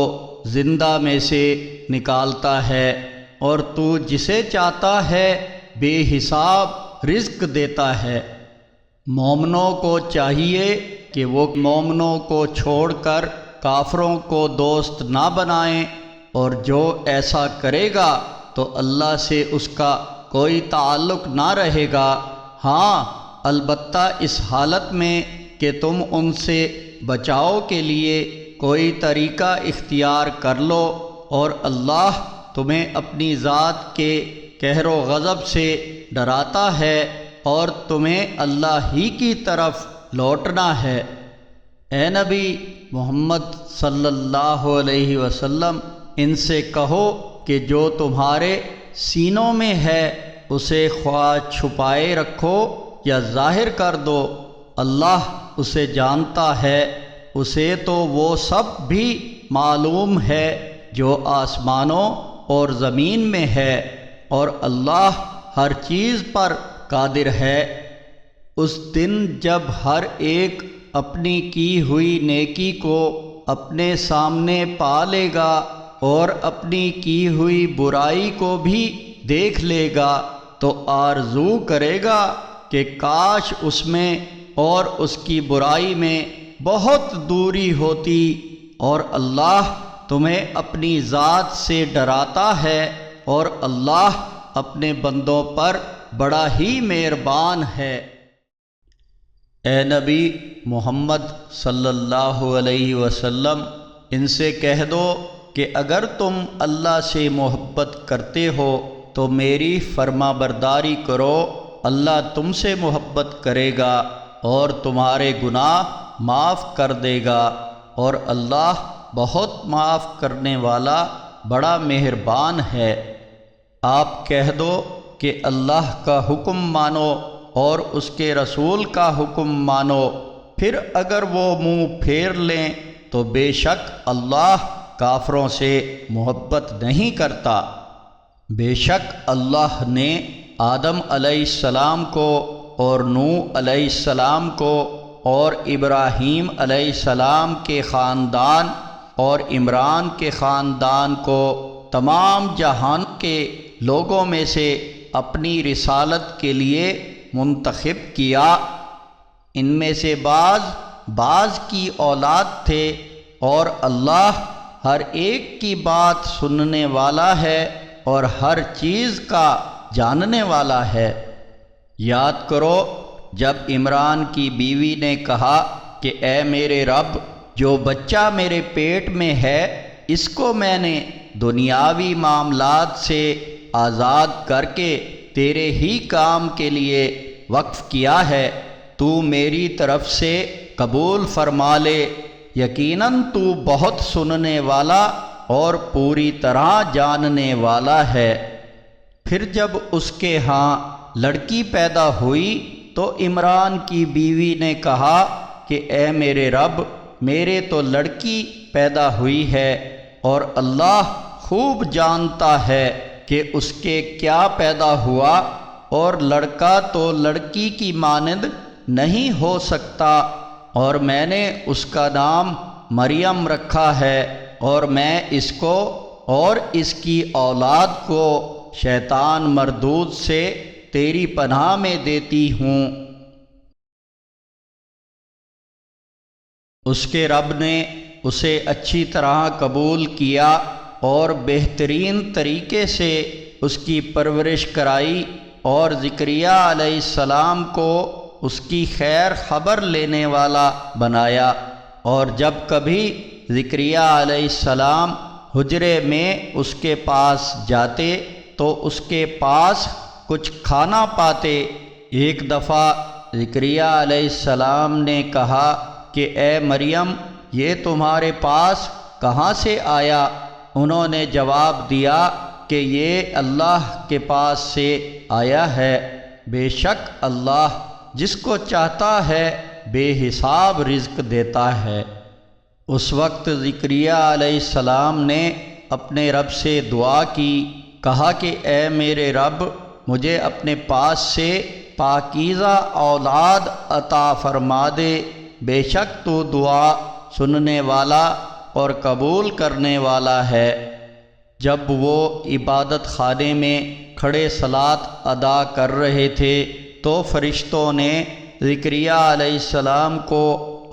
زندہ میں سے نکالتا ہے، اور تو جسے چاہتا ہے بے حساب رزق دیتا ہے۔ مومنوں کو چاہیے کہ وہ مومنوں کو چھوڑ کر کافروں کو دوست نہ بنائیں، اور جو ایسا کرے گا تو اللہ سے اس کا کوئی تعلق نہ رہے گا۔ ہاں البتہ اس حالت میں کہ تم ان سے بچاؤ کے لیے کوئی طریقہ اختیار کر لو، اور اللہ تمہیں اپنی ذات کے قہر و غضب سے ڈراتا ہے، اور تمہیں اللہ ہی کی طرف لوٹنا ہے۔ اے نبی محمد صلی اللہ علیہ وسلم، ان سے کہو کہ جو تمہارے سینوں میں ہے اسے خواہ چھپائے رکھو یا ظاہر کر دو، اللہ اسے جانتا ہے۔ اسے تو وہ سب بھی معلوم ہے جو آسمانوں اور زمین میں ہے، اور اللہ ہر چیز پر قادر ہے۔ اس دن جب ہر ایک اپنی کی ہوئی نیکی کو اپنے سامنے پا لے گا اور اپنی کی ہوئی برائی کو بھی دیکھ لے گا تو آرزو کرے گا کہ کاش اس میں اور اس کی برائی میں بہت دوری ہوتی، اور اللہ تمہیں اپنی ذات سے ڈراتا ہے اور اللہ اپنے بندوں پر بڑا ہی مہربان ہے۔ اے نبی محمد صلی اللہ علیہ وسلم، ان سے کہہ دو کہ اگر تم اللہ سے محبت کرتے ہو تو میری فرما برداری کرو، اللہ تم سے محبت کرے گا اور تمہارے گناہ معاف کر دے گا، اور اللہ بہت معاف کرنے والا بڑا مہربان ہے۔ آپ کہہ دو کہ اللہ کا حکم مانو اور اس کے رسول کا حکم مانو، پھر اگر وہ منہ پھیر لیں تو بے شک اللہ کافروں سے محبت نہیں کرتا۔ بے شک اللہ نے آدم علیہ السلام کو اور نوح علیہ السلام کو اور ابراہیم علیہ السلام کے خاندان اور عمران کے خاندان کو تمام جہان کے لوگوں میں سے اپنی رسالت کے لیے منتخب کیا۔ ان میں سے بعض کی اولاد تھے، اور اللہ ہر ایک کی بات سننے والا ہے اور ہر چیز کا جاننے والا ہے۔ یاد کرو جب عمران کی بیوی نے کہا کہ اے میرے رب، جو بچہ میرے پیٹ میں ہے اس کو میں نے دنیاوی معاملات سے آزاد کر کے تیرے ہی کام کے لیے وقف کیا ہے، تو میری طرف سے قبول فرما لے، یقیناً تو بہت سننے والا اور پوری طرح جاننے والا ہے۔ پھر جب اس کے ہاں لڑکی پیدا ہوئی تو عمران کی بیوی نے کہا کہ اے میرے رب، میرے تو لڑکی پیدا ہوئی ہے، اور اللہ خوب جانتا ہے کہ اس کے کیا پیدا ہوا، اور لڑکا تو لڑکی کی مانند نہیں ہو سکتا، اور میں نے اس کا نام مریم رکھا ہے، اور میں اس کو اور اس کی اولاد کو شیطان مردود سے تیری پناہ میں دیتی ہوں۔ اس کے رب نے اسے اچھی طرح قبول کیا اور بہترین طریقے سے اس کی پرورش کرائی، اور زکریا علیہ السلام کو اس کی خیر خبر لینے والا بنایا۔ اور جب کبھی زکریا علیہ السلام حجرے میں اس کے پاس جاتے تو اس کے پاس کچھ کھانا پاتے۔ ایک دفعہ زکریا علیہ السلام نے کہا کہ اے مریم، یہ تمہارے پاس کہاں سے آیا؟ انہوں نے جواب دیا کہ یہ اللہ کے پاس سے آیا ہے، بے شک اللہ جس کو چاہتا ہے بے حساب رزق دیتا ہے۔ اس وقت زکریا علیہ السلام نے اپنے رب سے دعا کی، کہا کہ اے میرے رب، مجھے اپنے پاس سے پاکیزہ اولاد عطا فرما دے، بے شک تو دعا سننے والا اور قبول کرنے والا ہے۔ جب وہ عبادت خانے میں کھڑے صلاۃ ادا کر رہے تھے تو فرشتوں نے زکریا علیہ السلام کو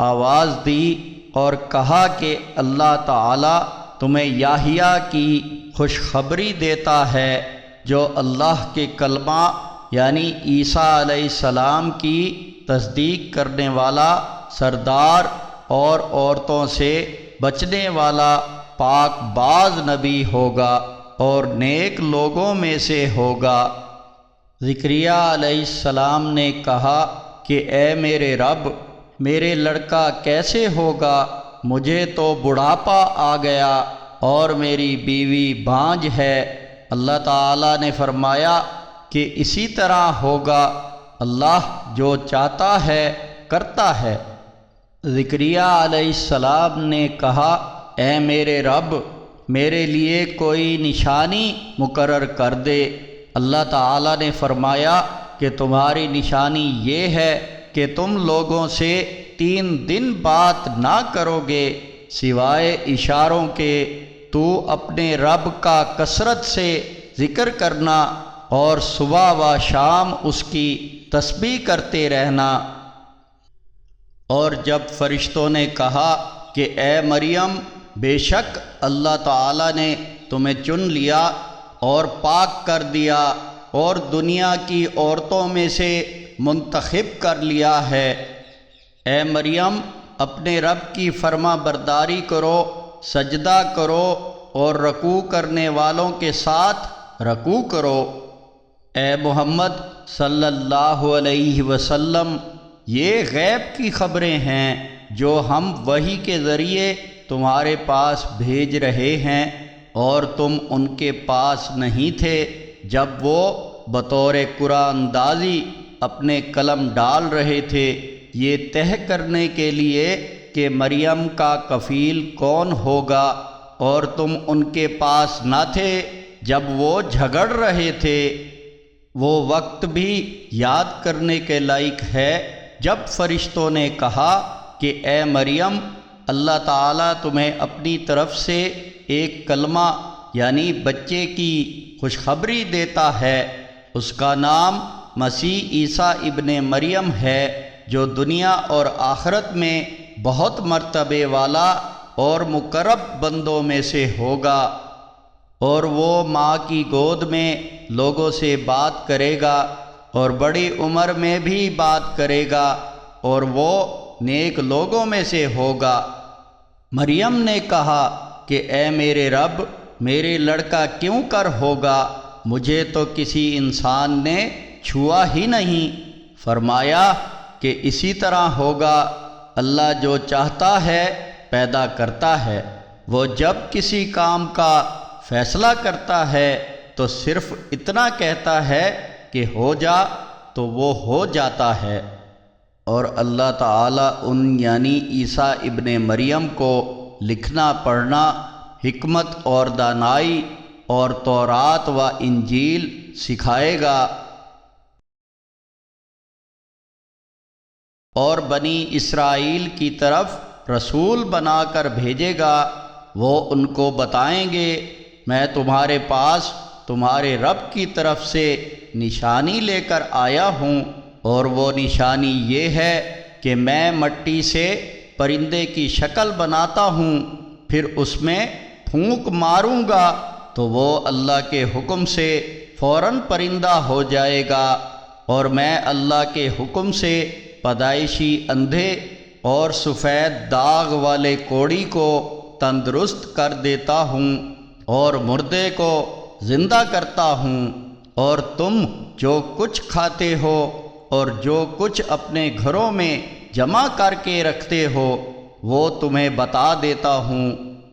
آواز دی اور کہا کہ اللہ تعالی تمہیں یحییٰ کی خوشخبری دیتا ہے، جو اللہ کے کلمہ یعنی عیسیٰ علیہ السلام کی تصدیق کرنے والا، سردار اور عورتوں سے بچنے والا پاک باز نبی ہوگا اور نیک لوگوں میں سے ہوگا۔ زکریا علیہ السلام نے کہا کہ اے میرے رب، میرے لڑکا کیسے ہوگا؟ مجھے تو بڑھاپا آ گیا اور میری بیوی بانجھ ہے۔ اللہ تعالیٰ نے فرمایا کہ اسی طرح ہوگا، اللہ جو چاہتا ہے کرتا ہے۔ زکریا علیہ السلام نے کہا اے میرے رب، میرے لیے کوئی نشانی مقرر کر دے۔ اللہ تعالیٰ نے فرمایا کہ تمہاری نشانی یہ ہے کہ تم لوگوں سے 3 دن بات نہ کرو گے سوائے اشاروں کے، تو اپنے رب کا کثرت سے ذکر کرنا اور صبح و شام اس کی تسبیح کرتے رہنا۔ اور جب فرشتوں نے کہا کہ اے مریم، بے شک اللہ تعالیٰ نے تمہیں چن لیا، اور پاک کر دیا اور دنیا کی عورتوں میں سے منتخب کر لیا ہے۔ اے مریم، اپنے رب کی فرما برداری کرو، سجدہ کرو اور رکوع کرنے والوں کے ساتھ رکوع کرو۔ اے محمد صلی اللہ علیہ وسلم، یہ غیب کی خبریں ہیں جو ہم وحی کے ذریعے تمہارے پاس بھیج رہے ہیں، اور تم ان کے پاس نہیں تھے جب وہ بطور قرآن اندازی اپنے قلم ڈال رہے تھے، یہ طے کرنے کے لیے کہ مریم کا کفیل کون ہوگا، اور تم ان کے پاس نہ تھے جب وہ جھگڑ رہے تھے۔ وہ وقت بھی یاد کرنے کے لائق ہے جب فرشتوں نے کہا کہ اے مریم، اللہ تعالیٰ تمہیں اپنی طرف سے ایک کلمہ یعنی بچے کی خوشخبری دیتا ہے، اس کا نام مسیح عیسیٰ ابن مریم ہے، جو دنیا اور آخرت میں بہت مرتبے والا اور مقرب بندوں میں سے ہوگا، اور وہ ماں کی گود میں لوگوں سے بات کرے گا اور بڑی عمر میں بھی بات کرے گا، اور وہ نیک لوگوں میں سے ہوگا۔ مریم نے کہا کہ اے میرے رب، میرے لڑکا کیوں کر ہوگا؟ مجھے تو کسی انسان نے چھوا ہی نہیں۔ فرمایا کہ اسی طرح ہوگا، اللہ جو چاہتا ہے پیدا کرتا ہے، وہ جب کسی کام کا فیصلہ کرتا ہے تو صرف اتنا کہتا ہے کہ ہو جا تو وہ ہو جاتا ہے۔ اور اللہ تعالیٰ ان یعنی عیسیٰ ابن مریم کو لکھنا پڑھنا، حکمت اور دانائی اور تورات و انجیل سکھائے گا، اور بنی اسرائیل کی طرف رسول بنا کر بھیجے گا۔ وہ ان کو بتائیں گے میں تمہارے پاس تمہارے رب کی طرف سے نشانی لے کر آیا ہوں، اور وہ نشانی یہ ہے کہ میں مٹی سے پرندے کی شکل بناتا ہوں، پھر اس میں پھونک ماروں گا تو وہ اللہ کے حکم سے فوراً پرندہ ہو جائے گا، اور میں اللہ کے حکم سے پیدائشی اندھے اور سفید داغ والے کوڑی کو تندرست کر دیتا ہوں، اور مردے کو زندہ کرتا ہوں، اور تم جو کچھ کھاتے ہو اور جو کچھ اپنے گھروں میں جمع کر کے رکھتے ہو وہ تمہیں بتا دیتا ہوں۔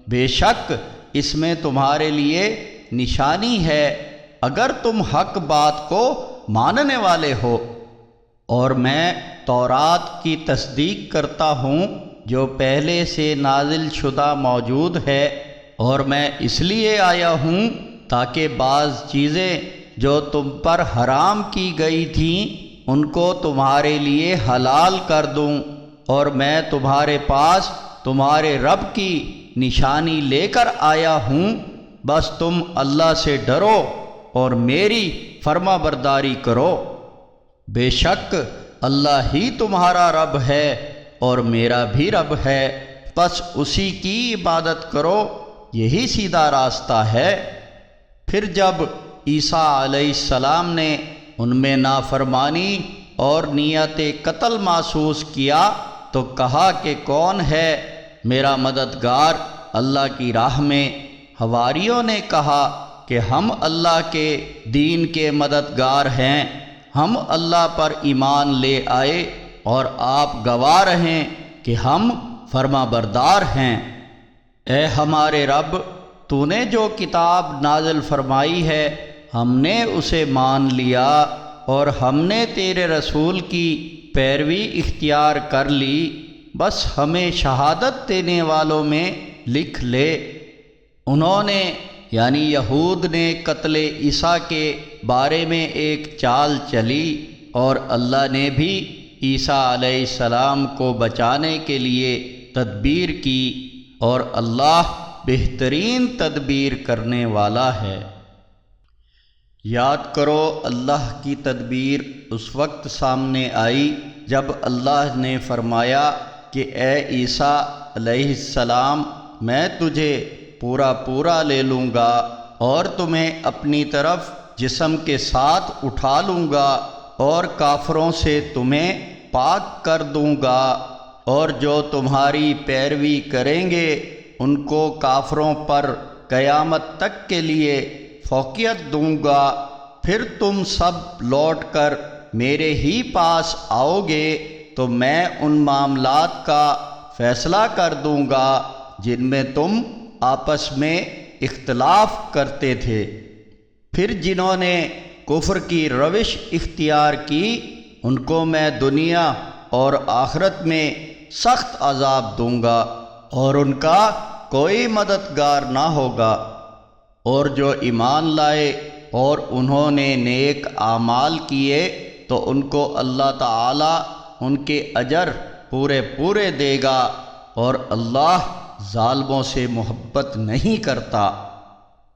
بے شک اس میں تمہارے لیے نشانی ہے اگر تم حق بات کو ماننے والے ہو۔ اور میں تورات کی تصدیق کرتا ہوں جو پہلے سے نازل شدہ موجود ہے، اور میں اس لیے آیا ہوں تاکہ بعض چیزیں جو تم پر حرام کی گئی تھیں ان کو تمہارے لیے حلال کر دوں، اور میں تمہارے پاس تمہارے رب کی نشانی لے کر آیا ہوں، بس تم اللہ سے ڈرو اور میری فرما برداری کرو۔ بے شک اللہ ہی تمہارا رب ہے اور میرا بھی رب ہے، بس اسی کی عبادت کرو، یہی سیدھا راستہ ہے۔ پھر جب عیسیٰ علیہ السلام نے ان میں نافرمانی اور نیت قتل محسوس کیا تو کہا کہ کون ہے میرا مددگار اللہ کی راہ میں؟ حواریوں نے کہا کہ ہم اللہ کے دین کے مددگار ہیں، ہم اللہ پر ایمان لے آئے اور آپ گواہ رہیں کہ ہم فرما بردار ہیں۔ اے ہمارے رب، تو نے جو کتاب نازل فرمائی ہے ہم نے اسے مان لیا، اور ہم نے تیرے رسول کی پیروی اختیار کر لی، بس ہمیں شہادت دینے والوں میں لکھ لے۔ انہوں نے یعنی یہود نے قتل عیسیٰ کے بارے میں ایک چال چلی، اور اللہ نے بھی عیسیٰ علیہ السلام کو بچانے کے لیے تدبیر کی، اور اللہ بہترین تدبیر کرنے والا ہے۔ یاد کرو اللہ کی تدبیر اس وقت سامنے آئی جب اللہ نے فرمایا کہ اے عیسیٰ علیہ السلام، میں تجھے پورا لے لوں گا اور تمہیں اپنی طرف جسم کے ساتھ اٹھا لوں گا اور کافروں سے تمہیں پاک کر دوں گا، اور جو تمہاری پیروی کریں گے ان کو کافروں پر قیامت تک کے لیے فوقیت دوں گا۔ پھر تم سب لوٹ کر میرے ہی پاس آؤ گے تو میں ان معاملات کا فیصلہ کر دوں گا جن میں تم آپس میں اختلاف کرتے تھے۔ پھر جنہوں نے کفر کی روش اختیار کی ان کو میں دنیا اور آخرت میں سخت عذاب دوں گا اور ان کا کوئی مددگار نہ ہوگا۔ اور جو ایمان لائے اور انہوں نے نیک اعمال کیے تو ان کو اللہ تعالی ان کے اجر پورے پورے دے گا، اور اللہ ظالموں سے محبت نہیں کرتا۔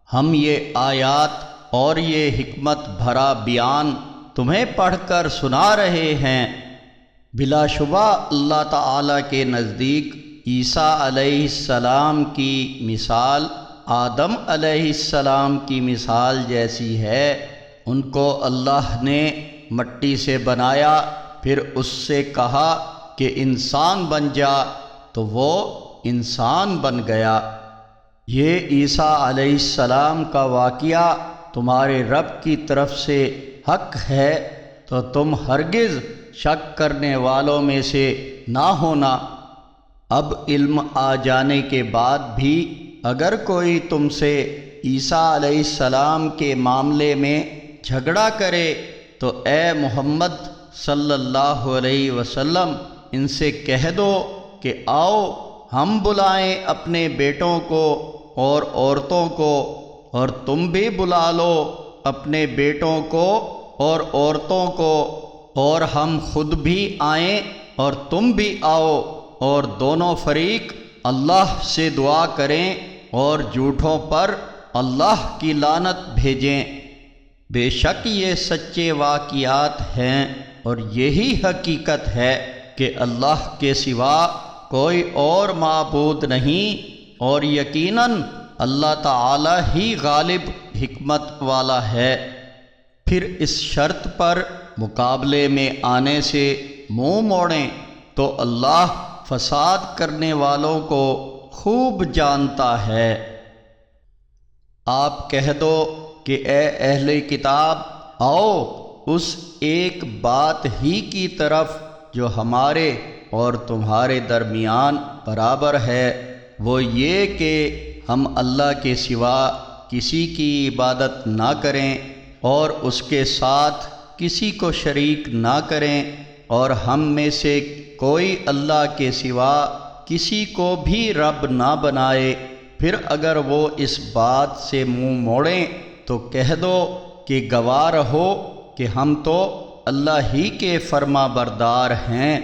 ہم یہ آیات اور یہ حکمت بھرا بیان تمہیں پڑھ کر سنا رہے ہیں۔ بلا شبہ اللہ تعالیٰ کے نزدیک عیسیٰ علیہ السلام کی مثال آدم علیہ السلام کی مثال جیسی ہے۔ ان کو اللہ نے مٹی سے بنایا، پھر اس سے کہا کہ انسان بن جا تو وہ انسان بن گیا۔ یہ عیسیٰ علیہ السلام کا واقعہ تمہارے رب کی طرف سے حق ہے تو تم ہرگز شک کرنے والوں میں سے نہ ہونا۔ اب علم آ جانے کے بعد بھی اگر کوئی تم سے عیسیٰ علیہ السلام کے معاملے میں جھگڑا کرے تو اے محمد صلی اللہ علیہ وسلم ان سے کہہ دو کہ آؤ ہم بلائیں اپنے بیٹوں کو اور عورتوں کو، اور تم بھی بلا لو اپنے بیٹوں کو اور عورتوں کو، اور ہم خود بھی آئیں اور تم بھی آؤ، اور دونوں فریق اللہ سے دعا کریں اور جھوٹوں پر اللہ کی لعنت بھیجیں۔ بے شک یہ سچے واقعات ہیں اور یہی حقیقت ہے کہ اللہ کے سوا کوئی اور معبود نہیں، اور یقیناً اللہ تعالی ہی غالب حکمت والا ہے۔ پھر اس شرط پر مقابلے میں آنے سے منہ موڑیں تو اللہ فساد کرنے والوں کو خوب جانتا ہے۔ آپ کہہ دو کہ اے اہل کتاب، آؤ اس ایک بات ہی کی طرف جو ہمارے اور تمہارے درمیان برابر ہے، وہ یہ کہ ہم اللہ کے سوا کسی کی عبادت نہ کریں اور اس کے ساتھ کسی کو شریک نہ کریں، اور ہم میں سے کوئی اللہ کے سوا کسی کو بھی رب نہ بنائے۔ پھر اگر وہ اس بات سے منہ موڑیں تو کہہ دو کہ گواہ رہو کہ ہم تو اللہ ہی کے فرما بردار ہیں۔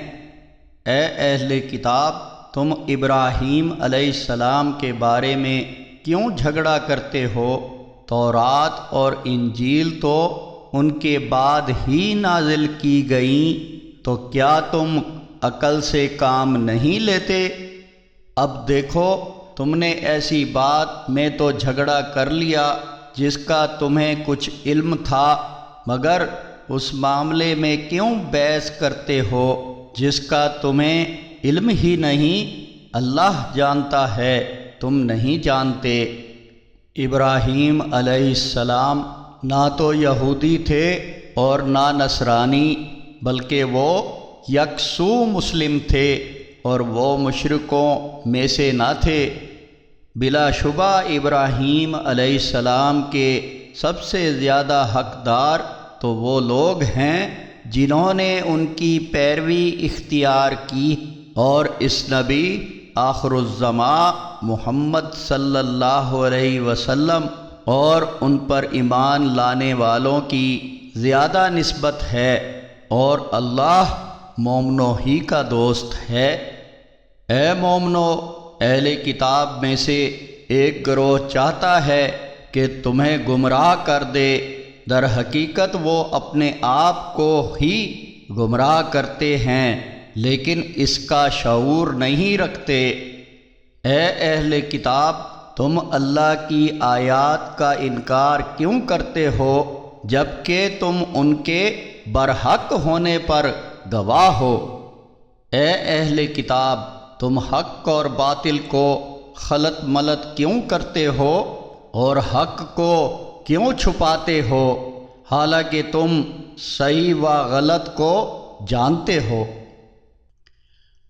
اے اہل کتاب، تم ابراہیم علیہ السلام کے بارے میں کیوں جھگڑا کرتے ہو؟ تورات اور انجیل تو ان کے بعد ہی نازل کی گئیں، تو کیا تم عقل سے کام نہیں لیتے؟ اب دیکھو، تم نے ایسی بات میں تو جھگڑا کر لیا جس کا تمہیں کچھ علم تھا، مگر اس معاملے میں کیوں بحث کرتے ہو جس کا تمہیں علم ہی نہیں؟ اللہ جانتا ہے، تم نہیں جانتے۔ ابراہیم علیہ السلام نہ تو یہودی تھے اور نہ نصرانی، بلکہ وہ یکسو مسلم تھے اور وہ مشرکوں میں سے نہ تھے۔ بلا شبہ ابراہیم علیہ السلام کے سب سے زیادہ حقدار تو وہ لوگ ہیں جنہوں نے ان کی پیروی اختیار کی، اور اس نبی آخر الزماں محمد صلی اللہ علیہ وسلم اور ان پر ایمان لانے والوں کی زیادہ نسبت ہے، اور اللہ مومنوں ہی کا دوست ہے۔ اے مومنو، اہل کتاب میں سے ایک گروہ چاہتا ہے کہ تمہیں گمراہ کر دے، در حقیقت وہ اپنے آپ کو ہی گمراہ کرتے ہیں لیکن اس کا شعور نہیں رکھتے۔ اے اہل کتاب، تم اللہ کی آیات کا انکار کیوں کرتے ہو جبکہ تم ان کے برحق ہونے پر گواہ ہو؟ اے اہل کتاب، تم حق اور باطل کو خلط ملط کیوں کرتے ہو اور حق کو کیوں چھپاتے ہو، حالانکہ تم صحیح و غلط کو جانتے ہو؟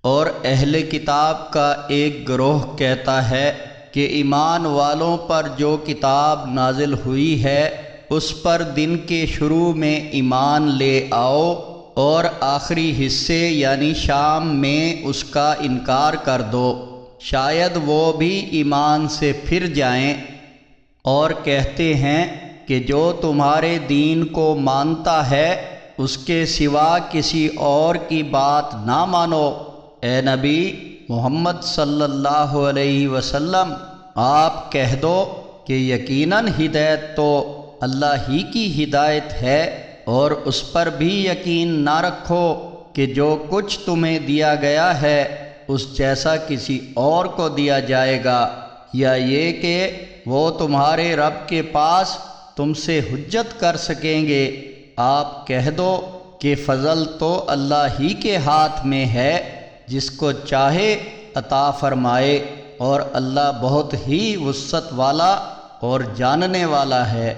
اور اہل کتاب کا ایک گروہ کہتا ہے کہ ایمان والوں پر جو کتاب نازل ہوئی ہے اس پر دن کے شروع میں ایمان لے آؤ اور آخری حصے یعنی شام میں اس کا انکار کر دو، شاید وہ بھی ایمان سے پھر جائیں۔ اور کہتے ہیں کہ جو تمہارے دین کو مانتا ہے اس کے سوا کسی اور کی بات نہ مانو۔ اے نبی محمد صلی اللہ علیہ وسلم، آپ کہہ دو کہ یقیناً ہدایت تو اللہ ہی کی ہدایت ہے، اور اس پر بھی یقین نہ رکھو کہ جو کچھ تمہیں دیا گیا ہے اس جیسا کسی اور کو دیا جائے گا، یا یہ کہ وہ تمہارے رب کے پاس تم سے حجت کر سکیں گے۔ آپ کہہ دو کہ فضل تو اللہ ہی کے ہاتھ میں ہے، جس کو چاہے عطا فرمائے، اور اللہ بہت ہی وسعت والا اور جاننے والا ہے۔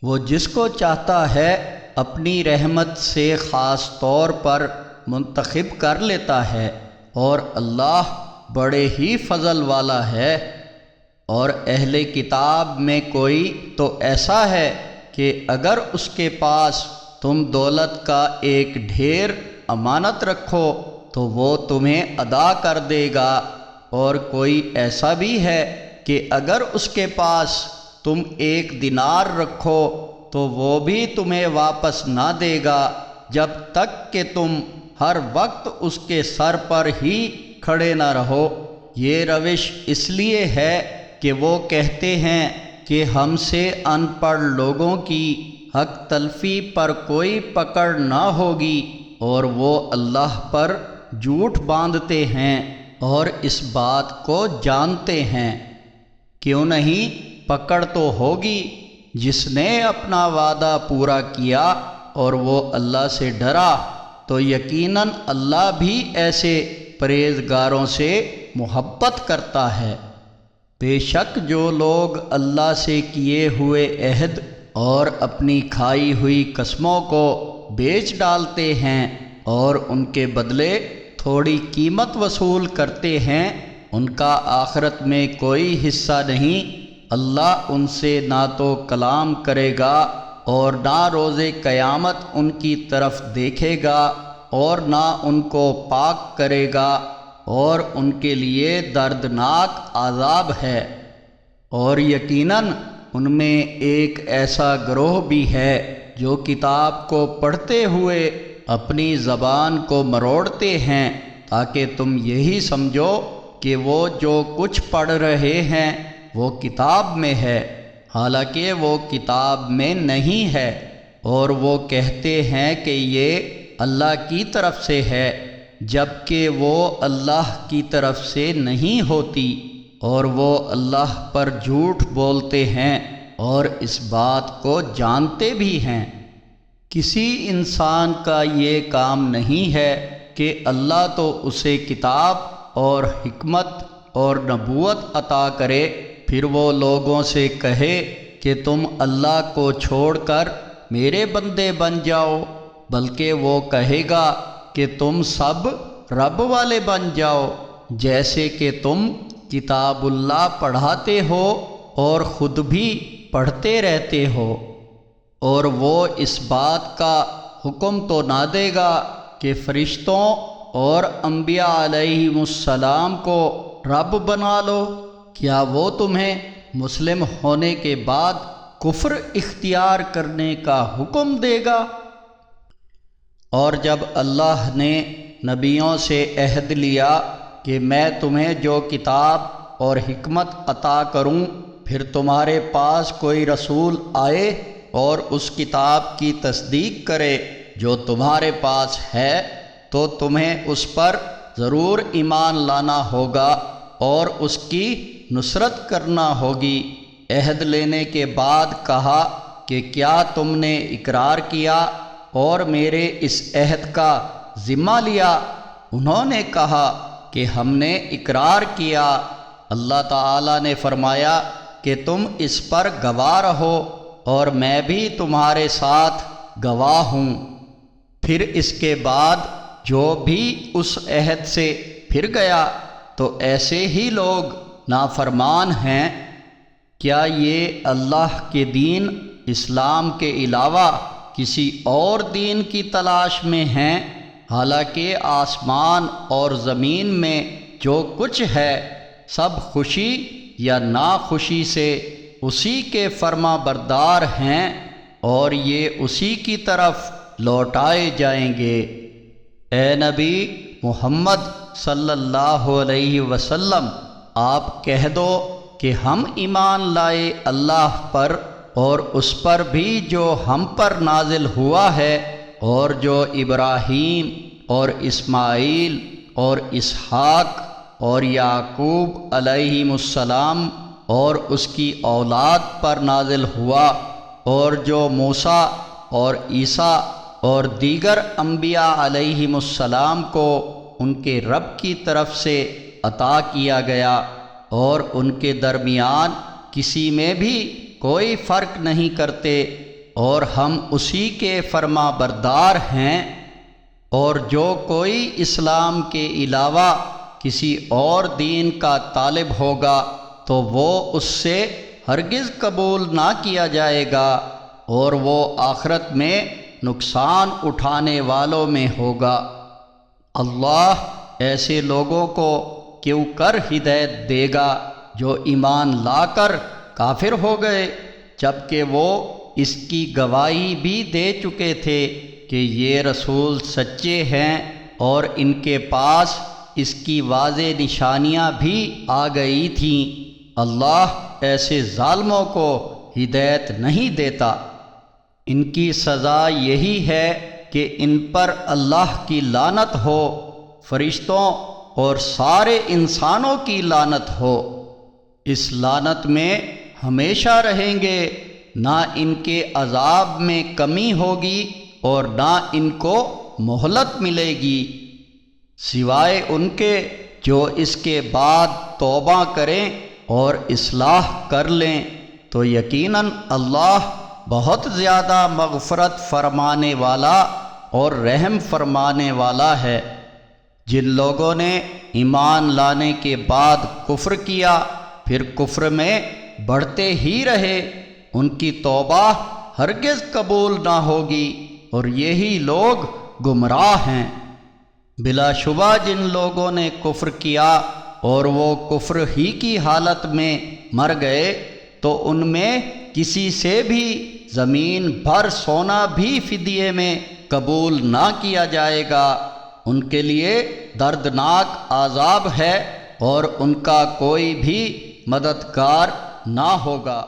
وہ جس کو چاہتا ہے اپنی رحمت سے خاص طور پر منتخب کر لیتا ہے، اور اللہ بڑے ہی فضل والا ہے۔ اور اہل کتاب میں کوئی تو ایسا ہے کہ اگر اس کے پاس تم دولت کا ایک ڈھیر امانت رکھو تو وہ تمہیں ادا کر دے گا، اور کوئی ایسا بھی ہے کہ اگر اس کے پاس تم ایک دینار رکھو تو وہ بھی تمہیں واپس نہ دے گا جب تک کہ تم ہر وقت اس کے سر پر ہی کھڑے نہ رہو۔ یہ روش اس لیے ہے کہ وہ کہتے ہیں کہ ہم سے ان پڑھ لوگوں کی حق تلفی پر کوئی پکڑ نہ ہوگی، اور وہ اللہ پر جھوٹ باندھتے ہیں اور اس بات کو جانتے ہیں۔ کیوں نہیں، پکڑ تو ہوگی۔ جس نے اپنا وعدہ پورا کیا اور وہ اللہ سے ڈرا تو یقیناً اللہ بھی ایسے پرہیزگاروں سے محبت کرتا ہے۔ بے شک جو لوگ اللہ سے کیے ہوئے عہد اور اپنی کھائی ہوئی قسموں کو بیچ ڈالتے ہیں اور ان کے بدلے تھوڑی قیمت وصول کرتے ہیں، ان کا آخرت میں کوئی حصہ نہیں۔ اللہ ان سے نہ تو کلام کرے گا اور نہ روز قیامت ان کی طرف دیکھے گا، اور نہ ان کو پاک کرے گا، اور ان کے لیے دردناک عذاب ہے۔ اور یقیناً ان میں ایک ایسا گروہ بھی ہے جو کتاب کو پڑھتے ہوئے اپنی زبان کو مروڑتے ہیں تاکہ تم یہی سمجھو کہ وہ جو کچھ پڑھ رہے ہیں وہ کتاب میں ہے، حالانکہ وہ کتاب میں نہیں ہے، اور وہ کہتے ہیں کہ یہ اللہ کی طرف سے ہے جبکہ وہ اللہ کی طرف سے نہیں ہوتی، اور وہ اللہ پر جھوٹ بولتے ہیں اور اس بات کو جانتے بھی ہیں۔ کسی انسان کا یہ کام نہیں ہے کہ اللہ تو اسے کتاب اور حکمت اور نبوت عطا کرے، پھر وہ لوگوں سے کہے کہ تم اللہ کو چھوڑ کر میرے بندے بن جاؤ، بلکہ وہ کہے گا کہ تم سب رب والے بن جاؤ، جیسے کہ تم کتاب اللہ پڑھاتے ہو اور خود بھی پڑھتے رہتے ہو۔ اور وہ اس بات کا حکم تو نہ دے گا کہ فرشتوں اور انبیاء علیہم السلام کو رب بنا لو؟ کیا وہ تمہیں مسلم ہونے کے بعد کفر اختیار کرنے کا حکم دے گا؟ اور جب اللہ نے نبیوں سے عہد لیا کہ میں تمہیں جو کتاب اور حکمت عطا کروں، پھر تمہارے پاس کوئی رسول آئے اور اس کتاب کی تصدیق کرے جو تمہارے پاس ہے، تو تمہیں اس پر ضرور ایمان لانا ہوگا اور اس کی نصرت کرنا ہوگی۔ عہد لینے کے بعد کہا کہ کیا تم نے اقرار کیا اور میرے اس عہد کا ذمہ لیا؟ انہوں نے کہا کہ ہم نے اقرار کیا۔ اللہ تعالیٰ نے فرمایا کہ تم اس پر گواہ رہو اور میں بھی تمہارے ساتھ گواہ ہوں۔ پھر اس کے بعد جو بھی اس عہد سے پھر گیا تو ایسے ہی لوگ نافرمان ہیں۔ کیا یہ اللہ کے دین اسلام کے علاوہ کسی اور دین کی تلاش میں ہیں؟ حالانکہ آسمان اور زمین میں جو کچھ ہے سب خوشی یا ناخوشی سے اسی کے فرما بردار ہیں اور یہ اسی کی طرف لوٹائے جائیں گے۔ اے نبی محمد صلی اللہ علیہ وسلم، آپ کہہ دو کہ ہم ایمان لائے اللہ پر اور اس پر بھی جو ہم پر نازل ہوا ہے اور جو ابراہیم اور اسماعیل اور اسحاق اور یعقوب علیہم السلام اور اس کی اولاد پر نازل ہوا، اور جو موسیٰ اور عیسیٰ اور دیگر انبیاء علیہم السلام کو ان کے رب کی طرف سے عطا کیا گیا، اور ان کے درمیان کسی میں بھی کوئی فرق نہیں کرتے، اور ہم اسی کے فرما بردار ہیں۔ اور جو کوئی اسلام کے علاوہ کسی اور دین کا طالب ہوگا تو وہ اس سے ہرگز قبول نہ کیا جائے گا، اور وہ آخرت میں نقصان اٹھانے والوں میں ہوگا۔ اللہ ایسے لوگوں کو کیوں کر ہدایت دے گا جو ایمان لا کر کافر ہو گئے، جبکہ وہ اس کی گواہی بھی دے چکے تھے کہ یہ رسول سچے ہیں، اور ان کے پاس اس کی واضح نشانیاں بھی آ گئی تھیں۔ اللہ ایسے ظالموں کو ہدایت نہیں دیتا۔ ان کی سزا یہی ہے کہ ان پر اللہ کی لعنت ہو، فرشتوں اور سارے انسانوں کی لعنت ہو۔ اس لعنت میں ہمیشہ رہیں گے، نہ ان کے عذاب میں کمی ہوگی اور نہ ان کو مہلت ملے گی، سوائے ان کے جو اس کے بعد توبہ کریں اور اصلاح کر لیں، تو یقیناً اللہ بہت زیادہ مغفرت فرمانے والا اور رحم فرمانے والا ہے۔ جن لوگوں نے ایمان لانے کے بعد کفر کیا پھر کفر میں بڑھتے ہی رہے، ان کی توبہ ہرگز قبول نہ ہوگی، اور یہی لوگ گمراہ ہیں۔ بلا شبہ جن لوگوں نے کفر کیا اور وہ کفر ہی کی حالت میں مر گئے تو ان میں کسی سے بھی زمین بھر سونا بھی فدیے میں قبول نہ کیا جائے گا، ان کے لیے دردناک عذاب ہے اور ان کا کوئی بھی مددگار نہ ہوگا۔